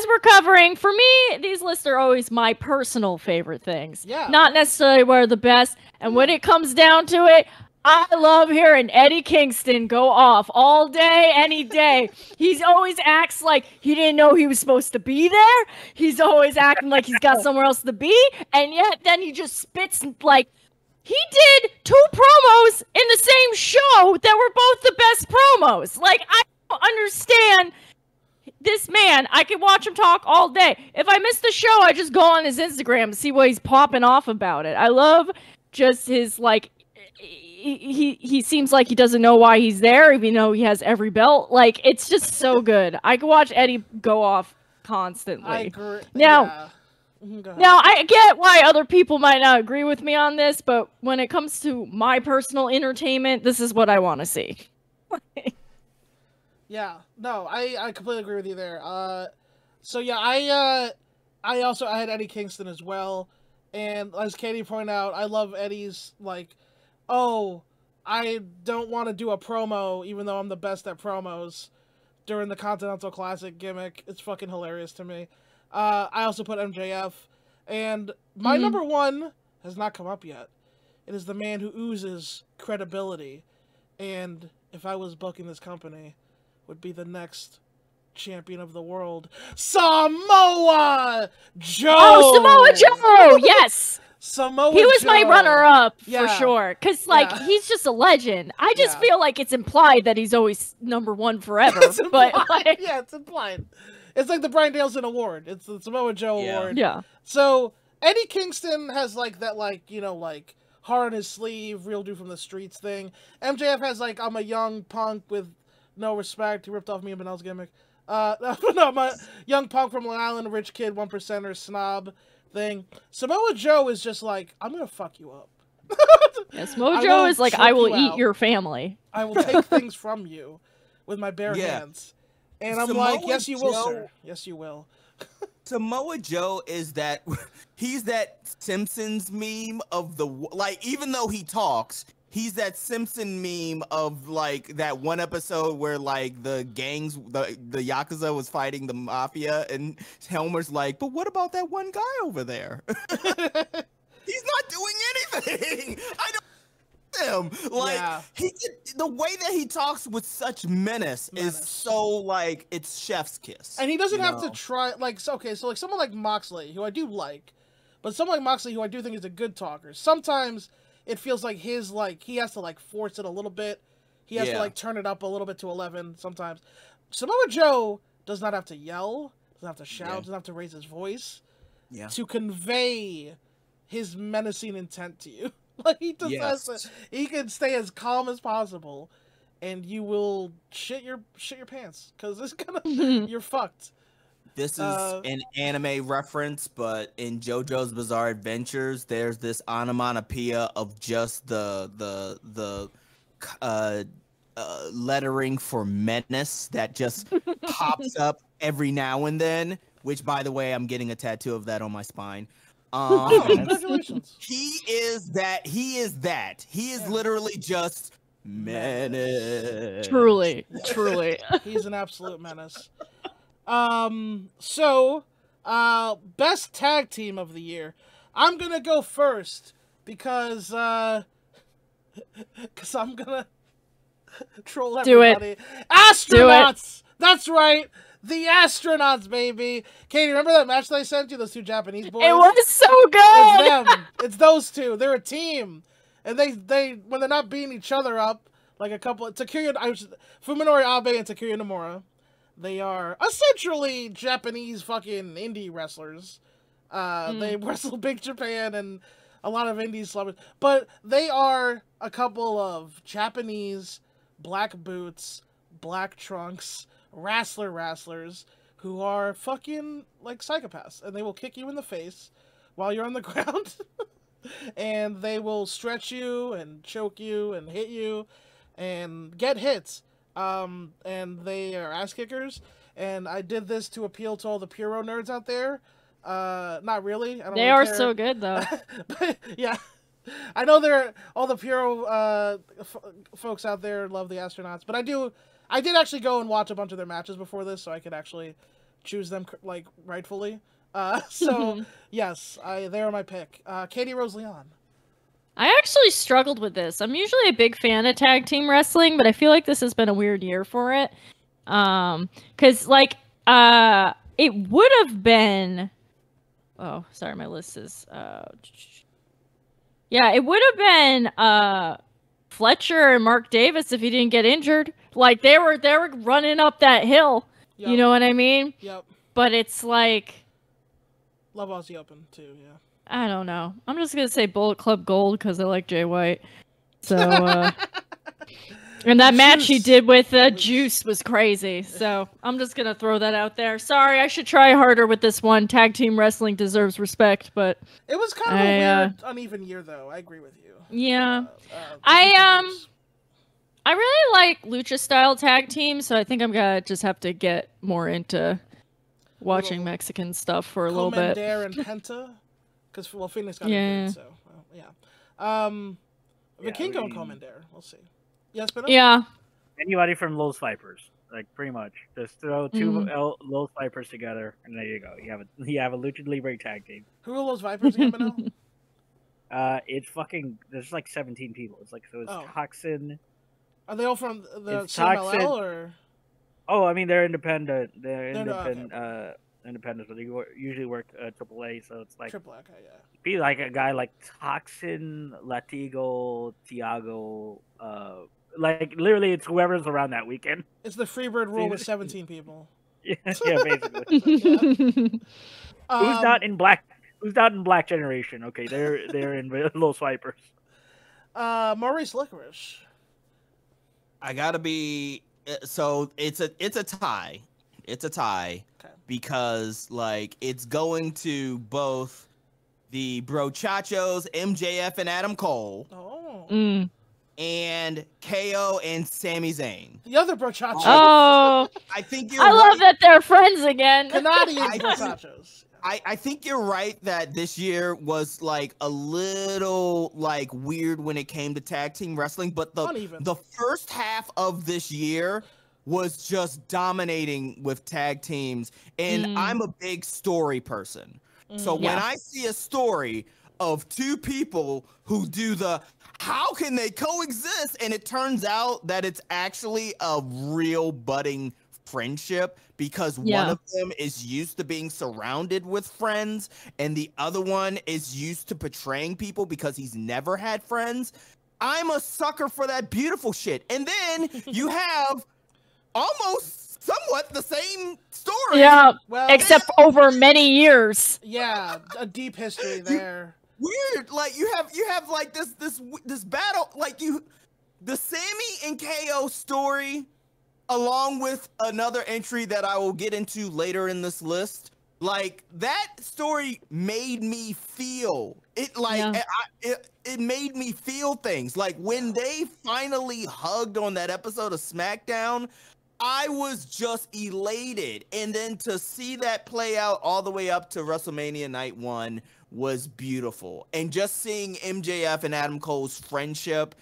as we're covering, for me, these lists are always my personal favorite things. Yeah. Not necessarily where the best. And when it comes down to it, I love hearing Eddie Kingston go off all day, any day. He's always acts like he didn't know he was supposed to be there. He's always acting like he's got somewhere else to be. And yet then he just spits like, he did 2 promos in the same show that were both the best promos. Like, I don't understand this man. I can watch him talk all day. If I miss the show, I just go on his Instagram and see what he's popping off about it. I love just his, like, he seems like he doesn't know why he's there, even though he has every belt. Like, it's just so good. I can watch Eddie go off constantly. I agree. Now, I get why other people might not agree with me on this, but when it comes to my personal entertainment, this is what I want to see. Yeah, no, I completely agree with you there. So yeah, I had Eddie Kingston as well, and as Katie pointed out, I love Eddie's, like, oh, I don't want to do a promo even though I'm the best at promos during the Continental Classic gimmick. It's fucking hilarious to me. I also put MJF, and my number one has not come up yet. It is the man who oozes credibility, and if I was booking this company, would be the next champion of the world, Samoa Joe! Oh, Samoa Joe! Yes! Samoa He was Joe. my runner-up, Yeah. for sure. Because, like, he's just a legend. I just feel like it's implied that he's always number one forever. But like, yeah, it's implied. It's like the Bryan Danielson Award. It's the Samoa Joe Award. Yeah. So, Eddie Kingston has, like, that, like, you know, like, heart on his sleeve, real dude from the streets thing. MJF has, like, I'm a young punk with no respect. He ripped off me and Benel's gimmick. No, I'm a young punk from Long Island, a rich kid, 1%er, snob thing. Samoa Joe is just like, I'm gonna fuck you up. Yeah, Samoa Joe is like, I will eat your family. I will take things from you with my bare hands. And I'm Samoa like, yes, you will, Joe, sir. Yes, you will. Samoa Joe is that, he's that Simpsons meme of the, like, even though he talks, he's that Simpson meme of, like, that one episode where, like, the gangs, the Yakuza was fighting the Mafia, and Helmer's like, but what about that one guy over there? He's not doing anything! I don't him. Like, the way that he talks with such menace is so, like, it's chef's kiss. And he doesn't have to try, like, so, okay, so, like, someone like Moxley, who I do like, but someone like Moxley, who I do think is a good talker, sometimes it feels like his, like, he has to, like, force it a little bit. He has to, like, turn it up a little bit to 11 sometimes. Samoa Joe does not have to yell, doesn't have to shout, doesn't have to raise his voice to convey his menacing intent to you. Like, he just has to, he can stay as calm as possible, and you will shit your pants, because it's gonna, you're fucked. This is an anime reference, but in JoJo's Bizarre Adventures, there's this onomatopoeia of just the lettering for menace that just pops up every now and then, which, by the way, I'm getting a tattoo of that on my spine. Congratulations. He is that. He is literally just menace. Truly. He's an absolute menace. So, best tag team of the year. I'm gonna go first because I'm gonna troll everybody. Do it. Astronauts! That's right! The Astronauts, baby! Katie, remember that match that I sent you? Those two Japanese boys? It was so good! It's them. It's those two. They're a team. And they when they're not beating each other up, like a couple... Fuminori Abe and Takuya Nomura. They are essentially Japanese fucking indie wrestlers. They wrestle Big Japan and a lot of indie slummers. But they are a couple of Japanese black boots, black trunks, wrestlers who are fucking like psychopaths. And they will kick you in the face while you're on the ground. And they will stretch you and choke you and hit you and get hits. And they are ass kickers, and I did this to appeal to all the Puro nerds out there. Not really. I don't they really are care. so good, though. But, yeah. I know all the Puro folks out there love the Astronauts, but I did actually go and watch a bunch of their matches before this, so I could actually choose them like rightfully. So yes, they're my pick. Katie Rose Leon. I actually struggled with this. I'm usually a big fan of tag team wrestling, but I feel like this has been a weird year for it. Cause like it would have been. Oh, sorry, my list is. Yeah, it would have been Fletcher and Mark Davis if he didn't get injured. Like they were running up that hill. Yep. You know what I mean? Yep. But it's like. Love Aussie Open too. Yeah. I don't know. I'm just gonna say Bullet Club Gold because I like Jay White. So. And that match he did with Juice was crazy. So I'm just going to throw that out there. Sorry, I should try harder with this one. Tag team wrestling deserves respect, but... It was kind of a weird, uneven year, though. I agree with you. Yeah. I really like lucha-style tag teams, so I think I'm going to just have to get more into watching Mexican stuff for a little bit. Commander and Penta? Because, Phoenix got injured, so... yeah. Vikingo and Commander. We'll see. Yes, but yeah. Anybody from Los Vipers, like pretty much, just throw two Los Vipers together, and there you go. You have a Lucha Libre tag team. Who are Los Vipers again, Benel? It's fucking. There's like 17 people. It's like so. It's Toxin. Are they all from the CMLL or? Oh, I mean they're independent. They're independent. Independents, but they usually work AAA, so it's like AAA. Okay, yeah. Be like a guy like Toxin, Latigo, Tiago. Like literally, it's whoever's around that weekend. It's the Freebird rule with 17 people. Yeah, basically. Who's not in black? Who's not in Black Generation? Okay, they're in Los Vipers. Maurice Licorish. I gotta be. So it's a tie. It's a tie because like it's going to both the Brochachos, MJF, and Adam Cole. Oh. And KO and Sami Zayn. The other Brochachos. Oh. I think you're I love that they're friends again. Canadian Brochachos. I think you're right that this year was like a little like weird when it came to tag team wrestling, but the first half of this year was just dominating with tag teams, and I'm a big story person. So when I see a story of two people who do the how can they coexist, and it turns out that it's actually a real budding friendship because one of them is used to being surrounded with friends and the other one is used to portraying people because he's never had friends. I'm a sucker for that beautiful shit. And then you have almost somewhat the same story. Yeah, except over many years. Yeah, a deep history there. Weird, like you have like this battle, like the Sammy and KO story, along with another entry that I will get into later in this list. Like that story made me feel it. Like it made me feel things. Like when they finally hugged on that episode of SmackDown, I was just elated, and then to see that play out all the way up to WrestleMania Night 1 was beautiful. And just seeing MJF and Adam Cole's friendship,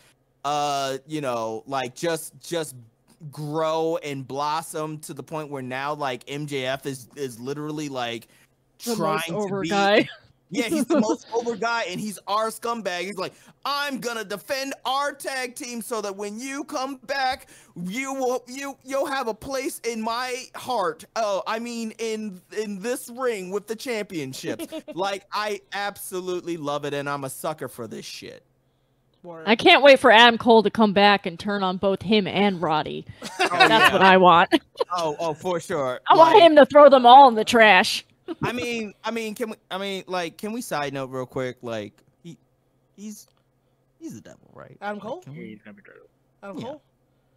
like just grow and blossom to the point where now like MJF is literally like trying to be guy. Yeah, he's the most over guy, and he's our scumbag. He's like, I'm gonna defend our tag team so that when you come back, you'll have a place in my heart. Oh, I mean, in this ring with the championships. Like, I absolutely love it, and I'm a sucker for this shit. I can't wait for Adam Cole to come back and turn on both him and Roddy. That's what I want. Oh, for sure. I want him to throw them all in the trash. Can we side note real quick? Like, he's the devil, right? Adam Cole? He's gonna be terrible. Adam Cole?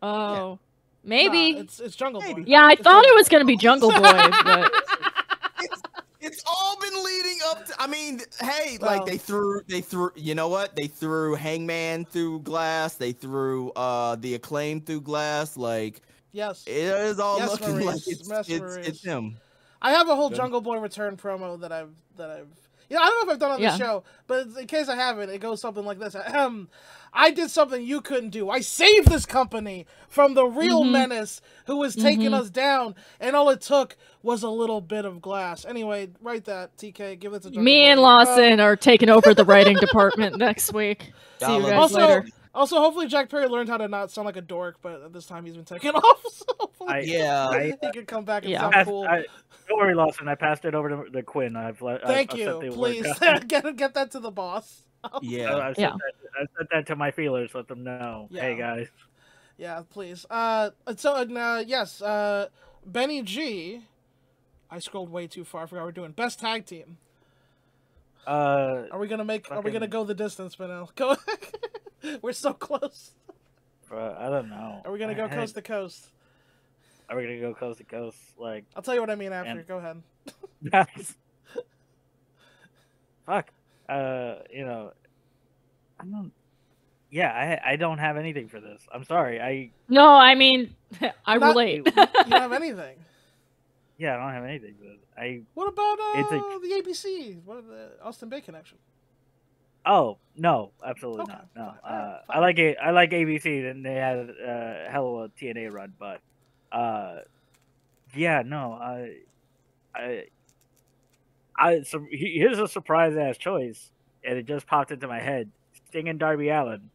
Oh, maybe. It's Jungle Boy. Yeah, I thought it was gonna be Jungle Boy, but it's all been leading up to. I mean, hey, like they threw. You know what? They threw Hangman through glass. They threw the Acclaim through glass. Like, yes, it is all looking Maurice. like it's him. I have a whole Jungle Boy return promo that I've You know, I don't know if I've done it on the show, but in case I haven't, it goes something like this. I did something you couldn't do. I saved this company from the real menace who was taking us down, and all it took was a little bit of glass. Anyway, write that, TK. Give it to Jungle Me Boy. and Lawson are taking over the writing department next week. See you guys later. Also, hopefully Jack Perry learned how to not sound like a dork, but this time he's been taken off, so hopefully he can come back and sound cool. Don't worry, Lawson. I passed it over to Quinn. Thank you. Please get that to the boss. I sent that to my feelers. Let them know. Yeah. Hey guys. Yeah, please. Yes. Benny G. I scrolled way too far. I forgot we're doing best tag team. Are we gonna go the distance, Benel? Go. We're so close. I don't know. Are we gonna go coast to coast? Are we gonna go coast to coast? Like, I'll tell you what I mean after. Go ahead. Fuck. You know, I don't. Yeah, I don't have anything for this. I'm sorry. No, I mean, I relate. You don't have anything. Yeah, I don't have anything for this. What about the ABC? What the Austin Bay connection? Oh no, absolutely not. No, fine. I like it. I like ABC, and they had a hell of a TNA run, but yeah, no, so here's a surprise ass choice, and it just popped into my head: Sting and Darby Allin.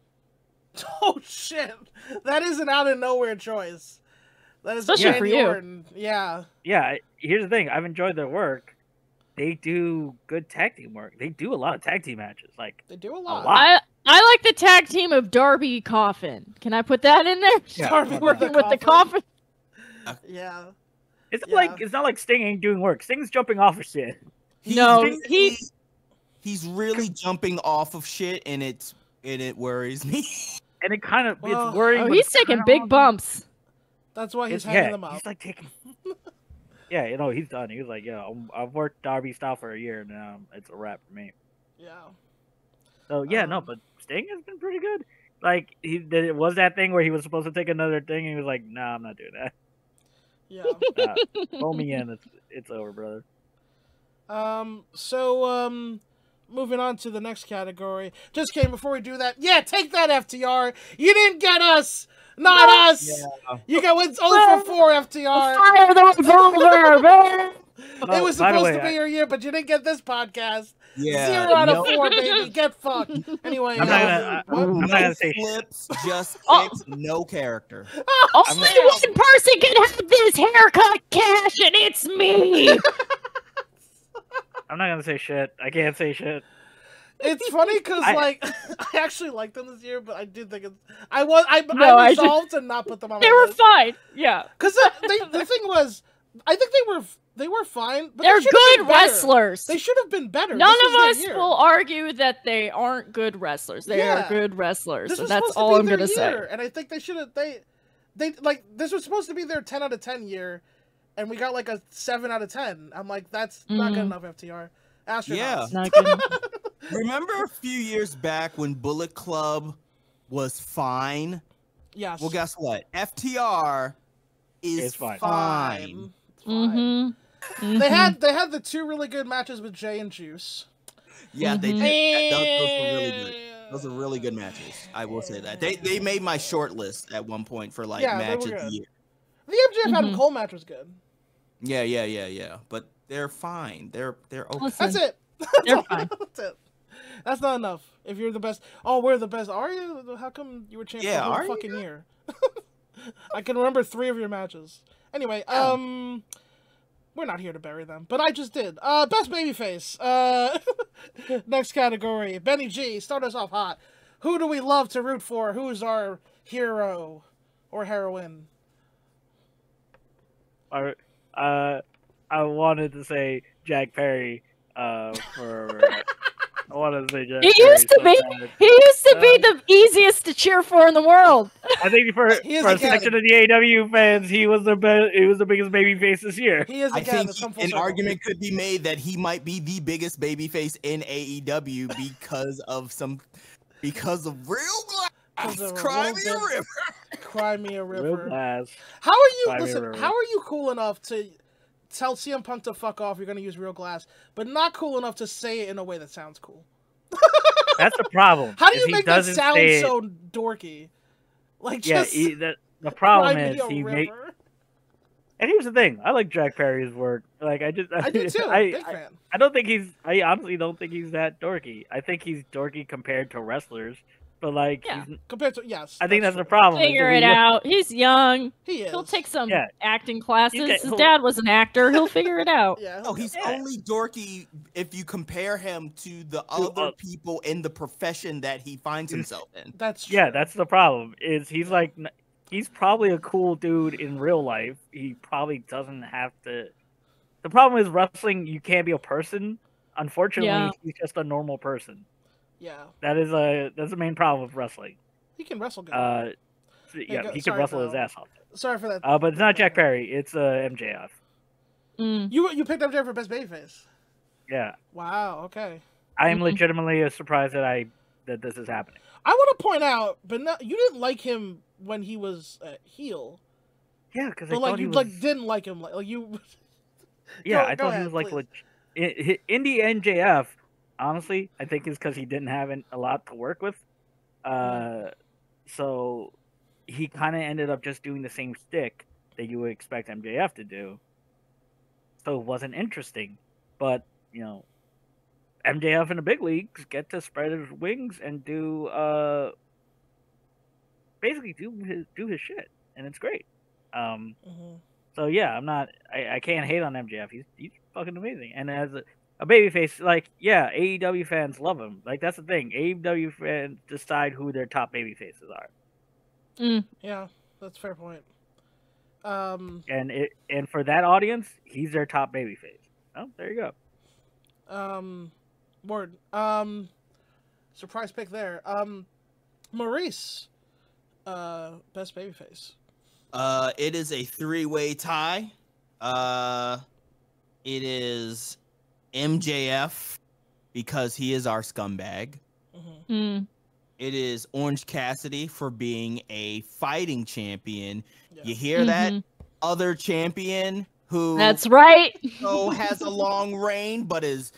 Oh shit, that is an out of nowhere choice. That is especially for you. Orton. Yeah. Yeah. Here's the thing: I've enjoyed their work. They do good tag team work. They do a lot of tag team matches. Like, they do a lot. I like the tag team of Darby Coffin. Can I put that in there? Yeah. Darby working with the Coffin. Yeah. It's not like Sting ain't doing work. Sting's jumping off of shit. He's really jumping off of shit, and it worries me. And it kind of it's worrying. Oh, he's taking big bumps. That's why he's hanging them up. He's like taking. Yeah, you know, he's done. He was like, yeah, I've worked Darby style for a year now. It's a wrap for me. Yeah. So, yeah, no, but Sting has been pretty good. Like, it was that thing where he was supposed to take another thing, and he was like, nah, I'm not doing that. Yeah. Pull me in. It's over, brother. Moving on to the next category. Just kidding, before we do that, yeah, take that, FTR. You didn't get us! Not us! Yeah. You got what's 0 for 4, FTR. Fire the revolver, man! It was supposed to be your year, but you didn't get this podcast. Yeah. 0 out of 4, baby. Get fucked. Anyway, I'm not gonna say flips, just kicks, no character. Only one person can have this haircut, Cash, and it's me. I'm not gonna say shit. I can't say shit. It's funny because I actually liked them this year, but I did think I resolved to not put them on. They were fine, yeah. Because the thing was, I think they were fine, but they're good wrestlers. They should have been better. None of us will argue that they aren't good wrestlers. They are good wrestlers, and that's all I'm gonna say. And I think they should have. They like this was supposed to be their 10 out of 10 year, and we got like a 7 out of 10. I'm like, that's not good enough, FTR. Astronauts. Yeah. Not good. Remember a few years back when Bullet Club was fine? Yes. Well, guess what? FTR is fine. Mm-hmm. They had the 2 really good matches with Jay and Juice. Yeah, they did. Those were really good. Those are really good matches. I will say that. They made my short list at one point for like match of the year. The MJF Adam Cole match was good. Yeah. But they're fine. They're okay. Listen, that's it. They're fine. That's it. That's not enough. If you're the best, we're the best. Are you? How come you were champion the whole fucking year? I can remember 3 of your matches. Anyway, we're not here to bury them, but I just did. Best babyface. Next category. Benny G. Start us off hot. Who do we love to root for? Who's our hero or heroine? I wanted to say Jack Perry. For I wanted to say Jack. He used to be the easiest to cheer for in the world. I think for a section of the AEW fans, he was the best. He was the biggest babyface this year. He is. I think an argument could be made that he might be the biggest babyface in AEW because of real glass. Cry me a river. Cry me a river. Real glass. How are you? Listen. How are you cool enough to tell CM Punk to fuck off. You're gonna use real glass, but not cool enough to say it in a way that sounds cool. That's the problem. How do you make that sound so dorky? Like, just the problem is he make. And here's the thing: I like Jack Perry's work. Like, I do too. Big fan. I don't think he's. I honestly don't think he's that dorky. I think he's dorky compared to wrestlers. But like, compared to I think that's the problem. Figure it out. He's young. He is. He'll take some acting classes. His dad was an actor. He'll figure it out. He's only dorky if you compare him to the other people in the profession that he finds himself in. That's true. Yeah, that's the problem. Is he's like, he's probably a cool dude in real life. He probably doesn't have to. The problem is wrestling. You can't be a person. Unfortunately, he's just a normal person. Yeah, that's the main problem with wrestling. He can wrestle good. He can wrestle his ass off. Sorry for that. But it's not Jack Perry. It's MJF. You picked MJF for best babyface. Yeah. Wow. Okay. I am legitimately surprised that this is happening. I want to point out, but you didn't like him when he was heel. Yeah, because didn't like him like you. Yeah, I thought he was like Indie MJF. Honestly, I think it's because he didn't have a lot to work with. So he kind of ended up just doing the same stick that you would expect MJF to do. So it wasn't interesting. But, MJF in the big leagues get to spread his wings and do basically do his shit. And it's great. So yeah, I can't hate on MJF. He's fucking amazing. And as a babyface, like, AEW fans love him. Like, that's the thing. AEW fans decide who their top babyfaces are. Yeah, that's a fair point. And for that audience, he's their top babyface. Oh, there you go. Word. Surprise pick there. Maurice, best babyface. It is a 3-way tie. It is MJF because he is our scumbag. It is Orange Cassidy for being a fighting champion. You hear that? Other champion who that's right. Has a long reign but is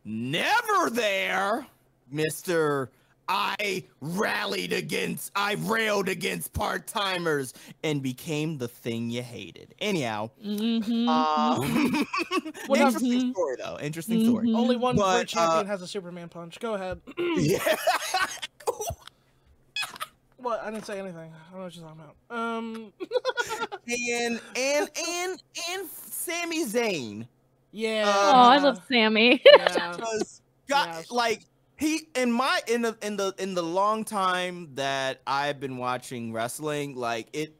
never there. Mr. I railed against part-timers and became the thing you hated. Anyhow, interesting story though. Interesting story. Only one great champion has a Superman punch. Go ahead. Yeah. What? I didn't say anything. I don't know what you're talking about. And Sami Zayn. Yeah. I love Sammy. Because like. He in the long time that I've been watching wrestling, like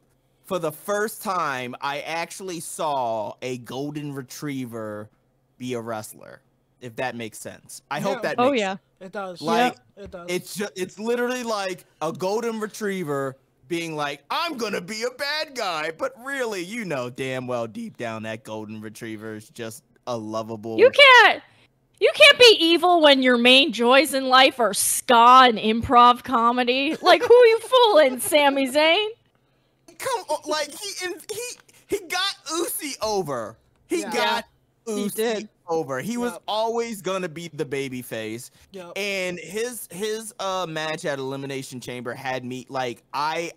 for the first time I actually saw a golden retriever be a wrestler, if that makes sense. I hope that makes sense. It does. Like it does. It's literally like a golden retriever being like, I'm gonna be a bad guy, but really, damn well deep down that golden retriever is just a lovable. You can't be evil when your main joys in life are ska and improv comedy. Like, who are you fooling, Sami Zayn? Come on, like he got Uzi over. He got Uzi over. He was always gonna be the babyface. And his match at Elimination Chamber had me like I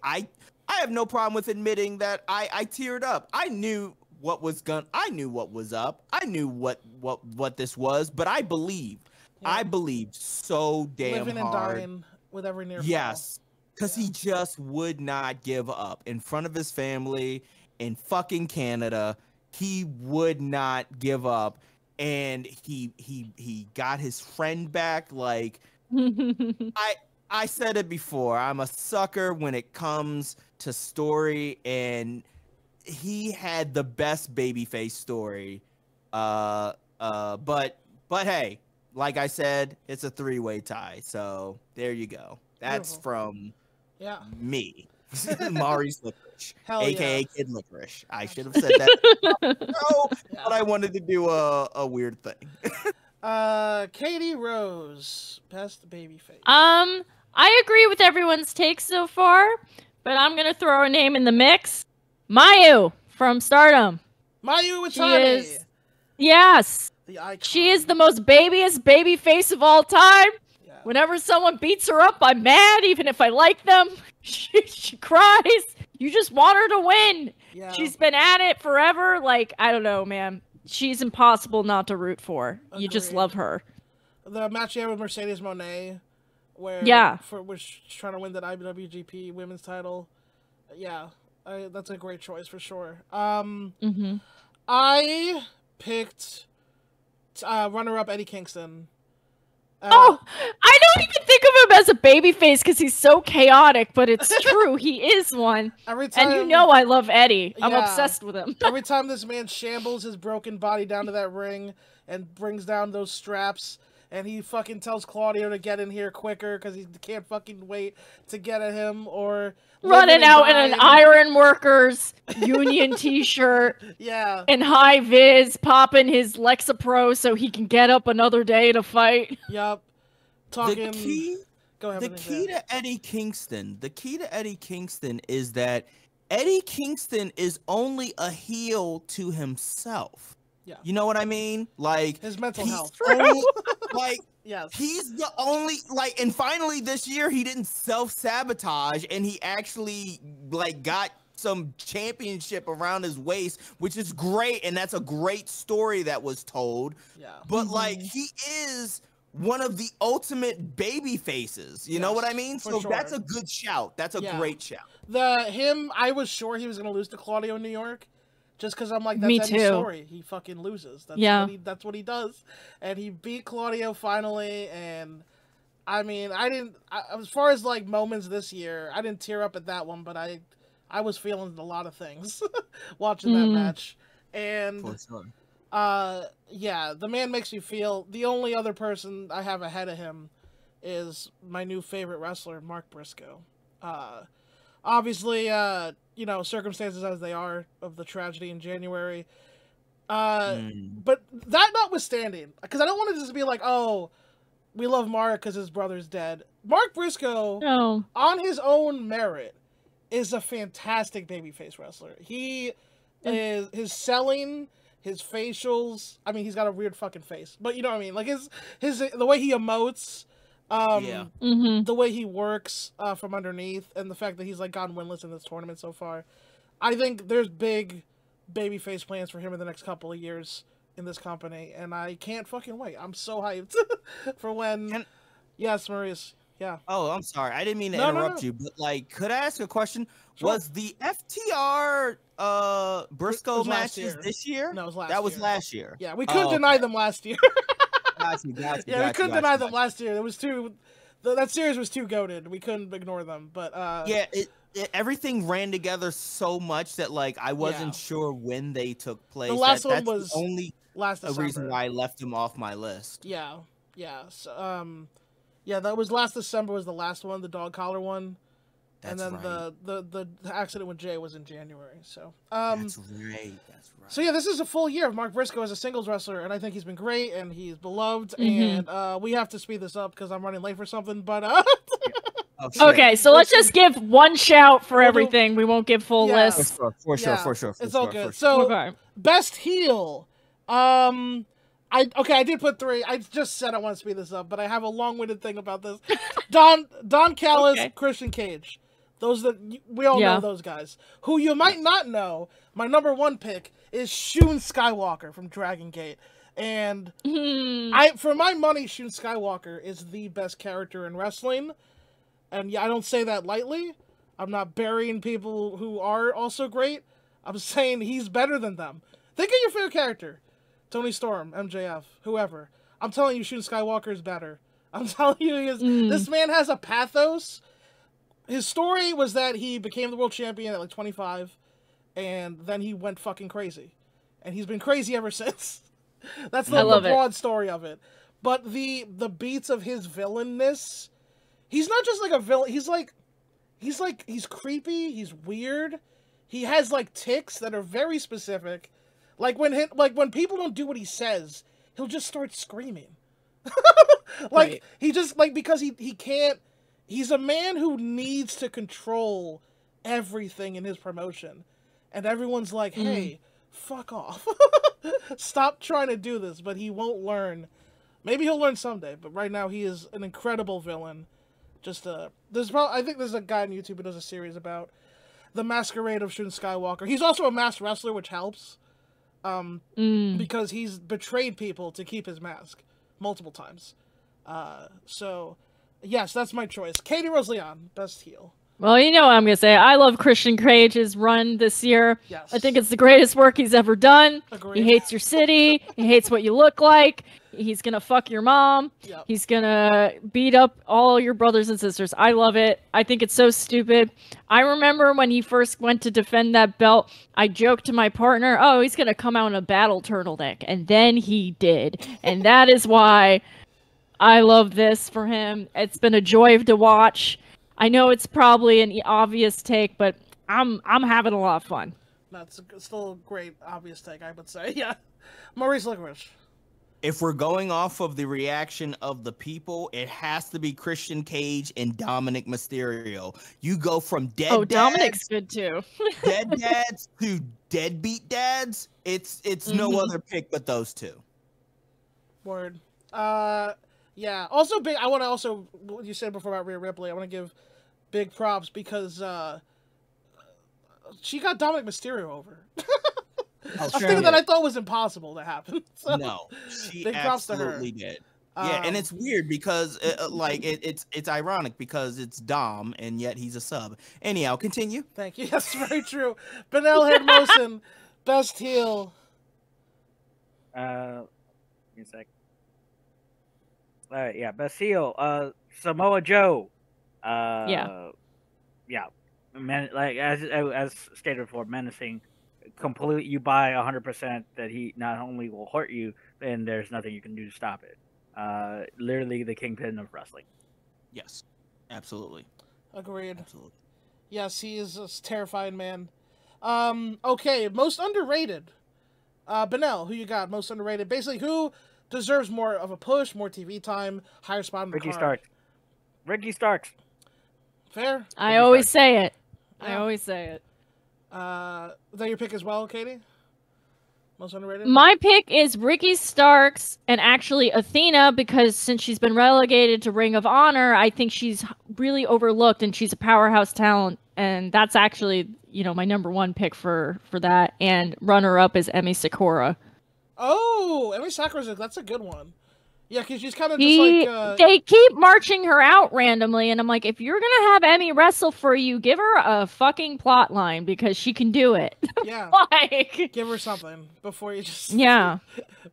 have no problem with admitting that I teared up. I knew what was up. I knew what this was, but I believed. I believed so damn living hard. And dying with every near fall. Yes, because he just would not give up in front of his family in fucking Canada. He would not give up, and he got his friend back. Like I said it before. I'm a sucker when it comes to story, and he had the best babyface story. But hey, like I said, it's a 3-way tie. So there you go. That's from me, Maurice Licorish, aka Kid Licorish. I should have said that. But I wanted to do a weird thing. Katie Rose, best babyface. I agree with everyone's takes so far, but I'm gonna throw a name in the mix. Mayu from Stardom. Mayu Iwatani. Yes. The icon. She is the most babyest baby face of all time. Yeah. Whenever someone beats her up, I'm mad, even if I like them. She cries. You just want her to win. Yeah. She's been at it forever. Like, I don't know, man. She's impossible not to root for. Agreed. You just love her. The match she had with Mercedes Moné, where we're trying to win that IWGP Women's title. Yeah, that's a great choice for sure. I picked runner-up Eddie Kingston. I don't even think of him as a babyface because he's so chaotic, but it's true. He is one. Every time, and you know I love Eddie. I'm obsessed with him. Every time this man shambles his broken body down to that ring and brings down those straps, and he fucking tells Claudio to get in here quicker because he can't fucking wait to get at him, or running out in an Iron Workers Union t-shirt. Yeah. And high vis, popping his Lexapro so he can get up another day to fight. Yup. Talking. The key to Eddie Kingston is that Eddie Kingston is only a heel to himself. Yeah. You know what I mean? Like his mental health. Yes. He's the only and finally this year he didn't self-sabotage and he actually got some championship around his waist, which is great, and that's a great story that was told. Yeah. But he is one of the ultimate baby faces. You know what I mean? So that's a good shout. That's a great shout. I was sure he was gonna lose to Claudio in New York. Just because I'm like, that's Eddie's story. He fucking loses. That's what he does. And he beat Claudio finally. And I mean, as far as moments this year, I didn't tear up at that one, but I was feeling a lot of things watching that match. And the man makes me feel. The only other person I have ahead of him is my new favorite wrestler, Mark Briscoe. Obviously, circumstances as they are of the tragedy in January. But that notwithstanding, because I don't want to just be like, oh, we love Mark because his brother's dead. Mark Briscoe, on his own merit, is a fantastic babyface wrestler. He is, his selling, his facials, I mean, he's got a weird fucking face, but you know what I mean? Like the way he emotes, the way he works from underneath, and the fact that he's gone winless in this tournament so far. I think there's big babyface plans for him in the next couple of years in this company, and I can't fucking wait. I'm so hyped for when. Yes, Maurice. Yeah. Oh, I'm sorry. I didn't mean to interrupt you, but could I ask a question? Sure. Was the FTR Briscoe matches this year? No, it was last year. That was last year. Yeah, we couldn't deny them last year. We couldn't deny them last year. It was too. That series was too goated. We couldn't ignore them. But everything ran together so much that I wasn't sure when they took place. The last one was the only last December. A reason why I left them off my list. Yeah. So, that was last December. Was the last one, the dog collar one. And then the accident with Jay was in January. So that's right. So this is a full year of Mark Briscoe as a singles wrestler, and I think he's been great and he's beloved. And we have to speed this up because I'm running late for something. But okay, so let's just give one shout for everything. We won't give full lists. For sure. It's all good. So best heel. I did put 3. I just said I want to speed this up, but I have a long-winded thing about this. Don Callis, Christian Cage. Those we all know those guys. Who you might not know, my number 1 pick is Shun Skywalker from Dragon Gate. And for my money, Shun Skywalker is the best character in wrestling. And I don't say that lightly. I'm not burying people who are also great. I'm saying he's better than them. Think of your favorite character. Tony Storm, MJF, whoever. I'm telling you, Shun Skywalker is better. I'm telling you, this man has a pathos. His story was that he became the world champion at 25, and then he went fucking crazy. And he's been crazy ever since. That's the broad story of it. But the beats of his villainness, he's not just a villain. He's creepy. He's weird. He has tics that are very specific. When people don't do what he says, he'll just start screaming. He just because he can't. He's a man who needs to control everything in his promotion, and everyone's like, "Hey, fuck off." stop trying to do this, but he won't learn. Maybe he'll learn someday, but right now he is an incredible villain. Just I think there's a guy on YouTube who does a series about the masquerade of Shun Skywalker. He's also a masked wrestler, which helps. Because he's betrayed people to keep his mask multiple times. So, yes, that's my choice. Katie Rose Leon, best heel. Well, you know what I'm going to say. I love Christian Cage's run this year. Yes. I think it's the greatest work he's ever done. Agreed. He hates your city. He hates what you look like. He's going to fuck your mom. Yep. He's going to beat up all your brothers and sisters. I love it. I think it's so stupid. I remember when he first went to defend that belt, I joked to my partner, oh, he's going to come out in a battle turtleneck. And then he did. And that is why I love this for him. It's been a joy to watch. I know it's probably an obvious take, but I'm having a lot of fun. That's still a great obvious take, I would say. Yeah. Maurice Licorish. If we're going off of the reaction of the people, it has to be Christian Cage and Dominic Mysterio. You go from dead dads, Dominic's good too. dead dads to deadbeat dads. It's no other pick but those two. Word. Yeah. Also, I want to also, what you said before about Rhea Ripley, I want to give big props because she got Dominic Mysterio over. A thing that I thought was impossible to happen. So, no, she big props to her. absolutely did. Yeah, and it's weird because it's ironic because it's Dom and yet he's a sub. Anyhow, continue. Thank you. That's very true. Benel Germosen, best heel. Give me a sec. Yeah, best heel. Samoa Joe. Yeah. Like as stated before, menacing. Complete. You buy 100% that he not only will hurt you, then there's nothing you can do to stop it. Literally the kingpin of wrestling. Yes, absolutely. Agreed. Absolutely. Yes, he is a terrifying man. Okay, most underrated. Benel, who you got? Most underrated. Basically, who deserves more of a push, more TV time, higher spot in the card? Starks. Ricky Starks. Fair. I always say it. I always say it. Is that your pick as well, Katie? Most underrated? My pick is Ricky Starks and actually Athena because since she's been relegated to Ring of Honor, I think she's really overlooked and she's a powerhouse talent. And that's actually, my number one pick for that. And runner-up is Emi Sakura. Oh, Emi Sakura, that's a good one. Yeah, because she's kind of just like... They keep marching her out randomly, and I'm like, if you're going to have Emi wrestle for you, give her a fucking plot line, because she can do it. Yeah. Give her something before you just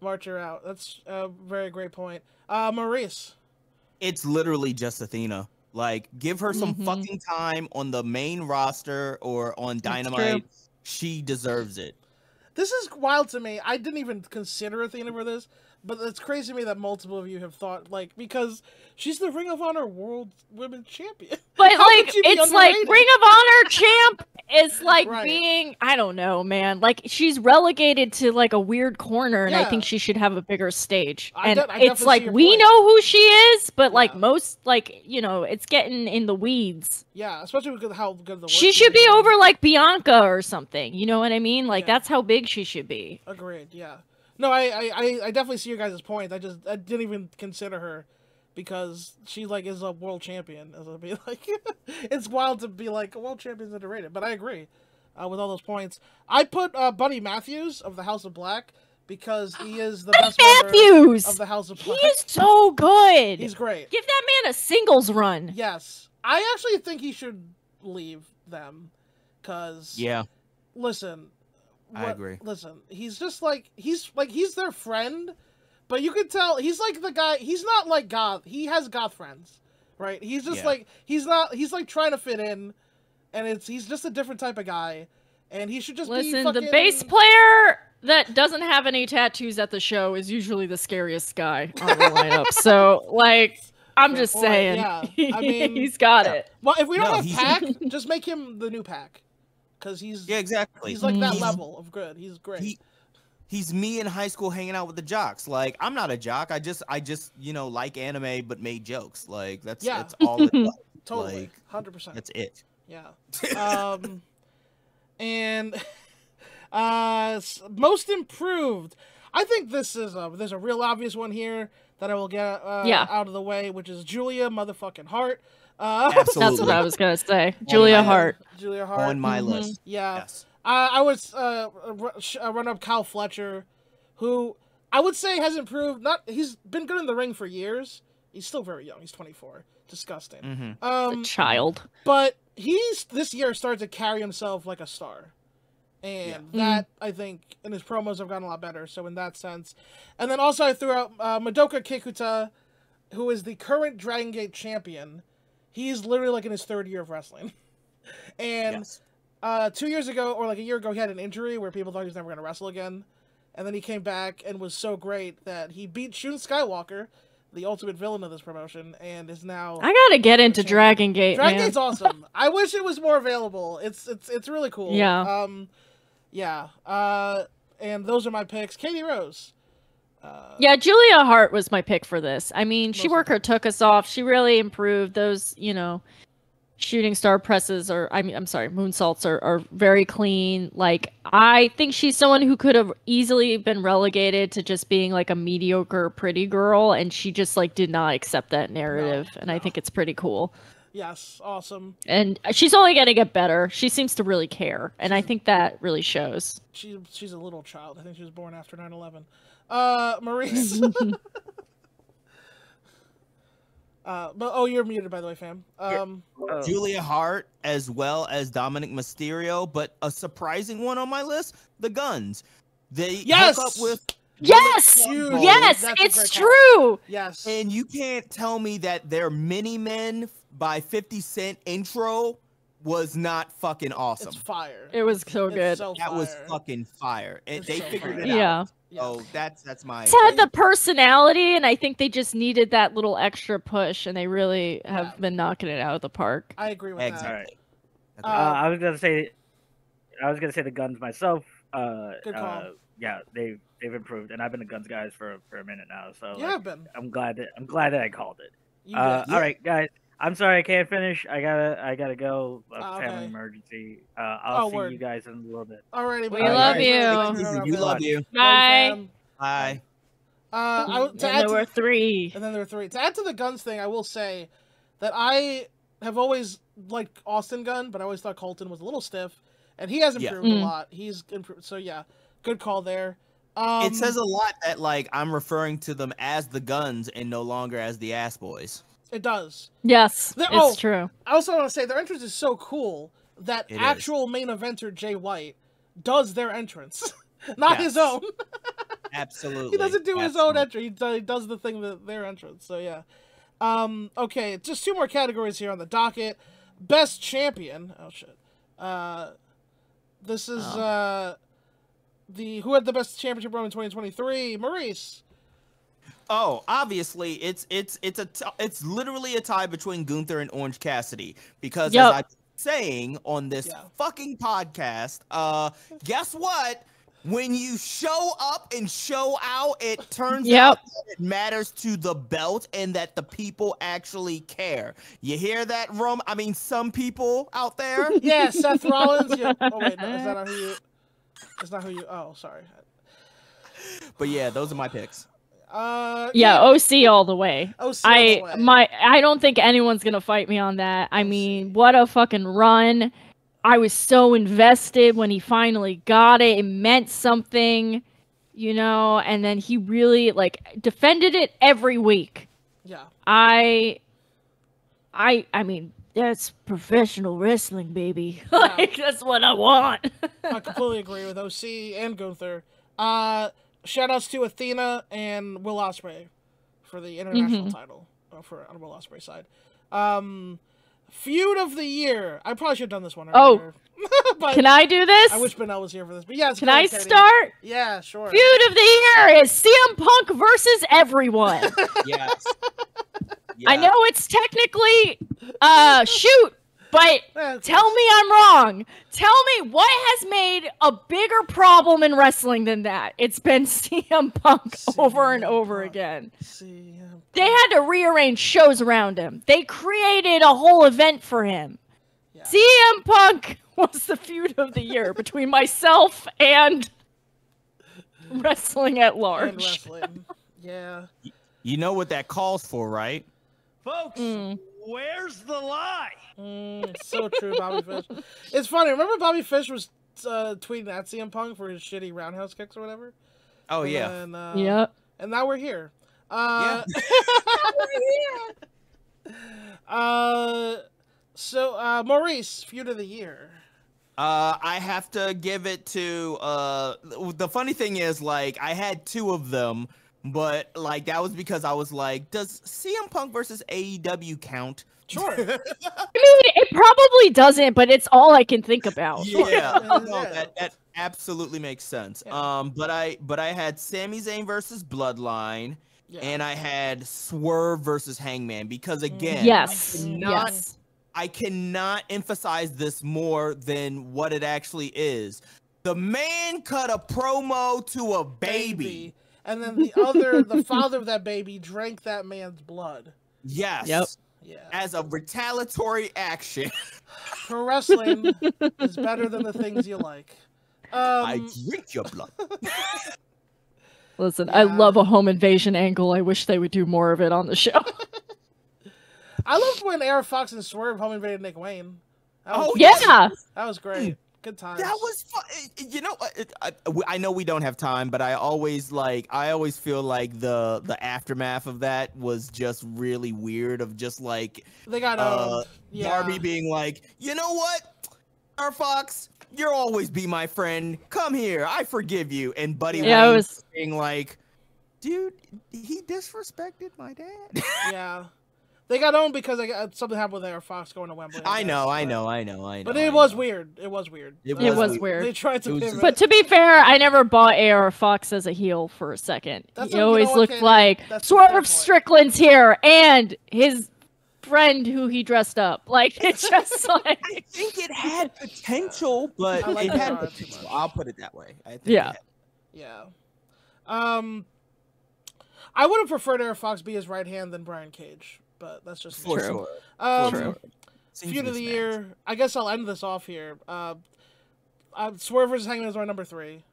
march her out. That's a very great point. Maurice. It's literally just Athena. Like, give her some fucking time on the main roster or on Dynamite. She deserves it. This is wild to me. I didn't even consider Athena for this. But it's crazy to me that multiple of you have thought, because she's the Ring of Honor World Women's Champion. But, it's like Ring of Honor champ is like being, I don't know, man. Like, she's relegated to, a weird corner, and I think she should have a bigger stage. And it's like, we know who she is, but, most, it's getting in the weeds. Yeah, especially with how good the work she should be over, Bianca or something. You know what I mean? That's how big she should be. Agreed, yeah. No, I definitely see your guys' point. I didn't even consider her because she is a world champion. As I'd be it's wild to be a world champion's underrated, but I agree with all those points. I put Buddy Matthews of the House of Black because he is the best member of the House of Black. He is so good. He's great. Give that man a singles run. Yes, I actually think he should leave them because listen. I agree. Listen, he's just he's their friend, but you can tell he's the guy. He's not like goth. He has goth friends, right? He's just he's trying to fit in, and he's just a different type of guy, and he should just be fucking... the bass player that doesn't have any tattoos at the show is usually the scariest guy on the lineup. So I'm just saying, I mean, he's got it. Well, if we don't have Pac, just make him the new Pac. Because he's exactly. He's that level of good. He's great. He's me in high school hanging out with the jocks. I'm not a jock. I just like anime but made jokes. That's all it was. Totally. 100%. That's it. Yeah. And Most improved. I think this is there's a real obvious one here that I will get out of the way, which is Julia motherfucking Hart. Absolutely. That's what I was gonna say. Julia Hart. Julia Hart on my list. Yeah. Yes. I would run up Kyle Fletcher, who I would say has improved. He's been good in the ring for years. He's still very young. He's 24. Disgusting. A child. But he's this year started to carry himself like a star. And that, I think, in his promos have gotten a lot better. So in that sense. And then also I threw out Madoka Kikuta, who is the current Dragon Gate champion. He's literally like in his third year of wrestling. And 2 years ago, or like a year ago, he had an injury where people thought he was never going to wrestle again. And then he came back and was so great that he beat Shun Skywalker, the ultimate villain of this promotion, and is now... I gotta get into Dragon Gate, Dragon Gate's awesome. I wish it was more available. It's really cool. Yeah. And those are my picks. Katie Rose. Yeah, Julia Hart was my pick for this. I mean, she worked her took us off. She really improved those, shooting star presses, moonsaults are very clean. Like, I think she's someone who could have easily been relegated to just being like a mediocre pretty girl, and she just like did not accept that narrative. I think it's pretty cool. Yes, awesome. And she's only gonna get better. She seems to really care, and I think that really shows. She's a little child. I think she was born after 9/11. Maurice. But you're muted, by the way, fam. Julia Hart as well as Dominic Mysterio, but a surprising one on my list: the Guns. They hook up with. Yes, it's true. Yes, and you can't tell me that their Mini Men by 50 Cent intro was not fucking awesome. It's fire. It was so good. That was fucking fire. And they figured it out. Yeah. So that's my. It had the personality, and I think they just needed that little extra push, and they really have been knocking it out of the park. I agree with that. All right. I was gonna say the Guns myself. Good call. Yeah, they've improved, and I've been the Guns guys for a minute now. So I'm glad that I called it. All right, guys. I'm sorry I can't finish. I gotta go. Family emergency. I'll see you guys in a little bit. Alrighty, we love you. We love you. Bye. Bye. And there were three. To add to the Guns thing, I will say that I have always liked Austin Gunn, but I always thought Colton was a little stiff, and he has improved a lot. He's improved. So yeah, good call there. It says a lot that like I'm referring to them as the Guns and no longer as the Ass Boys. It does. Yes, it's true. I also want to say their entrance is so cool that main eventer Jay White does their entrance, not his own. Absolutely. He doesn't do his own entrance. He does the thing that their entrance. So yeah. Okay, just two more categories here on the docket. Best champion. Oh shit. This is who had the best championship run in 2023? Maurice. Oh, obviously, it's literally a tie between Gunther and Orange Cassidy because as I'm saying on this fucking podcast, guess what? When you show up and show out, it turns out that it matters to the belt and that the people actually care. You hear that, Rome? I mean, some people out there. Yeah, Seth Rollins. Yeah. Oh wait, no, is that not who you? It's not who you. Oh, sorry. But yeah, those are my picks. OC all the way. I don't think anyone's gonna fight me on that. I mean, what a fucking run. I was so invested when he finally got it. It meant something, and then he really defended it every week. Yeah. I mean, that's professional wrestling, baby. That's what I want. I completely agree with OC and Gunther. Shoutouts to Athena and Will Ospreay for the international title on Will Ospreay's side. Feud of the year. I probably should have done this one earlier. But can I do this? I wish Benel was here for this. But yeah, can I start? Yeah, sure. Feud of the year is CM Punk versus everyone. Yes. I know it's technically shoot. But tell me I'm wrong. Tell me what has made a bigger problem in wrestling than that. It's been CM Punk over and over again. They had to rearrange shows around him. They created a whole event for him. Yeah. CM Punk was the feud of the year between myself and wrestling at large. And wrestling. Yeah. You know what that calls for, right? Folks, where's the lie? So true, Bobby Fish. It's funny. Remember Bobby Fish was tweeting at CM Punk for his shitty roundhouse kicks or whatever? Oh, and yeah. Then, yep. And now we're here. Yeah. So, Maurice, feud of the year. I have to give it to, the funny thing is, like, I had 2 of them, but, like, that was because I was like, does CM Punk versus AEW count? Sure. I mean, it probably doesn't, but it's all I can think about. Yeah, no, that absolutely makes sense. Yeah. But I had Sami Zayn versus Bloodline, and I had Swerve versus Hangman because again, yes, I cannot emphasize this more than what it actually is. The man cut a promo to a baby. And then the father of that baby drank that man's blood. Yes. Yep. Yeah. As a retaliatory action. Pro wrestling is better than the things you like. I drink your blood. Listen, I love a home invasion angle. I wish they would do more of it on the show. I loved when Air Fox and Swerve home invaded Nick Wayne. Yeah. That was great. Good times. That was fun. You know, I know we don't have time, but I always feel like the aftermath of that was just really weird. Of just like they got Darby being like, you know what, Air Fox, you'll always be my friend. Come here, I forgive you. And Buddy Wayne was being like, dude, he disrespected my dad. Yeah. They got owned because something happened with Air Fox going to Wembley. I know. But it was weird. It was weird. It was weird. They tried to pivot. But to be fair, I never bought AR Fox as a heel for a second. He always looked like Swerve Strickland's here and his friend who he dressed up. Like, it's just like... I think it had potential, but it had potential. I'll put it that way. I think Yeah. I would have preferred Air Fox be his right hand than Brian Cage. But that's just true. Feud of the year. I guess I'll end this off here. Swerve vs. Hangman is my number 3.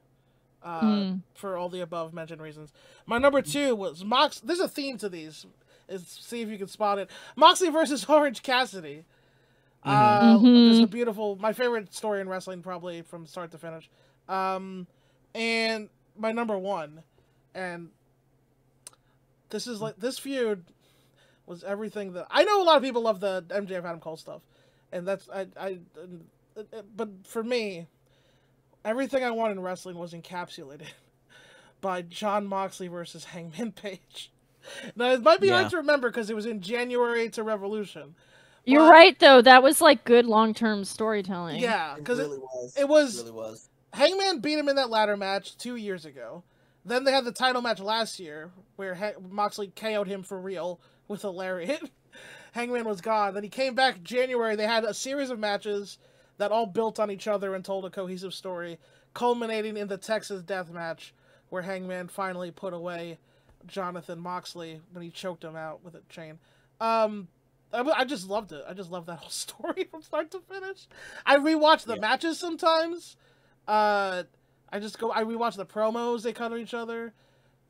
For all the above mentioned reasons. My number 2 was Mox. There's a theme to these. See if you can spot it. Moxley versus Orange Cassidy. Just a beautiful, my favorite story in wrestling, probably from start to finish. And my number 1, and this is like this feud was everything that I know. A lot of people love the MJF Adam Cole stuff, and that's but for me, everything I want in wrestling was encapsulated by Jon Moxley versus Hangman Page. Now it might be hard to remember because it was in January to Revolution. You're right though. That was like good long-term storytelling. Yeah, because it really was. Hangman beat him in that ladder match 2 years ago. Then they had the title match last year where Moxley KO'd him for real with a lariat. Hangman was gone. Then he came back January. They had a series of matches that all built on each other and told a cohesive story, culminating in the Texas death match where Hangman finally put away Jonathan Moxley when he choked him out with a chain. I just loved it. I just loved that whole story from start to finish. I rewatch the matches sometimes. I rewatch the promos they cut on each other.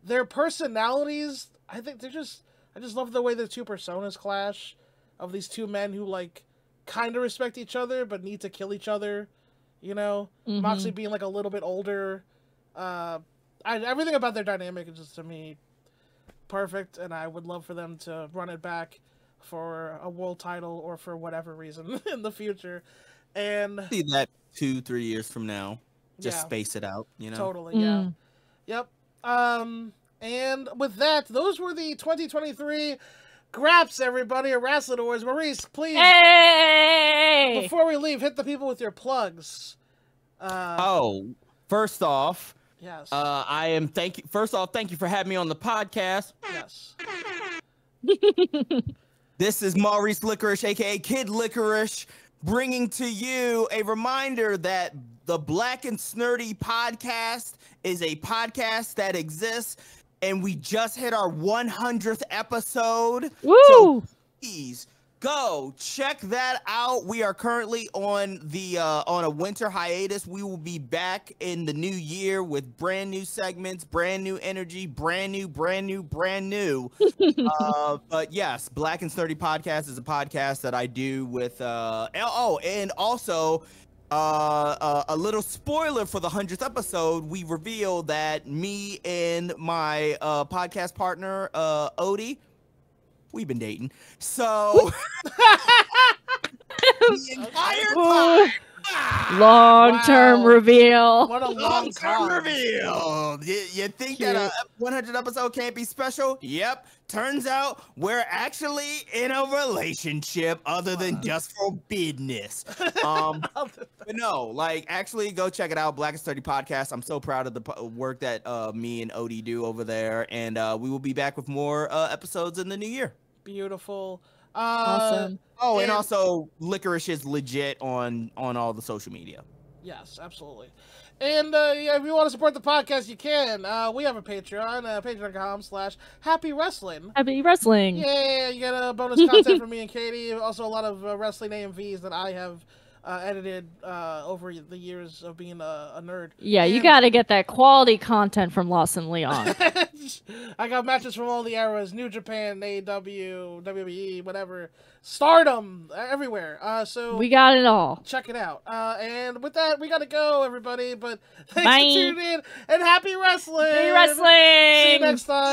Their personalities, I think I just love the way the two personas clash of these two men who like kind of respect each other but need to kill each other, you know? Moxley being like a little bit older. Everything about their dynamic is just, to me, perfect, and I would love for them to run it back for a world title or for whatever reason in the future. And see that 2-3 years from now. Just space it out, you know? Totally, yeah. Yep. And with that, those were the 2023 Graps, everybody, at Wrestling Awards. Maurice, please, before we leave, hit the people with your plugs. First off, yes. First off, thank you for having me on the podcast. Yes. This is Maurice Licorish, aka Kid Licorish, bringing to you a reminder that the Black and Snurdy podcast is a podcast that exists, and we just hit our 100th episode. Woo! So Go check that out. We are currently on the on a winter hiatus. We will be back in the new year with brand new segments, brand new energy, brand new. But yes, Black and Sturdy Podcast is a podcast that I do with and also a little spoiler for the 100th episode. We reveal that me and my podcast partner WOTY, we've been dating. So the entire time. Long-term reveal. What a long-term reveal. You think that a 100 episode can't be special? Yep. Turns out we're actually in a relationship other than just for business. But no, like, actually go check it out. Black and Sturdy Podcast. I'm so proud of the work that me and WOTY do over there. And we will be back with more episodes in the new year. Beautiful. Awesome. Oh, and also Licorish is legit on all the social media. Yes, absolutely. And if you want to support the podcast, you can. We have a Patreon, patreon.com/Happy Wrestling. Happy Wrestling. Yeah, you get bonus content from me and Katie. Also, a lot of wrestling AMVs that I have edited over the years of being a nerd. Yeah, you got to get that quality content from Lawson Leon. I got matches from all the eras: New Japan, AEW, WWE, whatever, Stardom, everywhere. So we got it all. Check it out. And with that, we got to go, everybody. But thanks Bye. for tuning in, and happy wrestling. Happy wrestling. See you next time.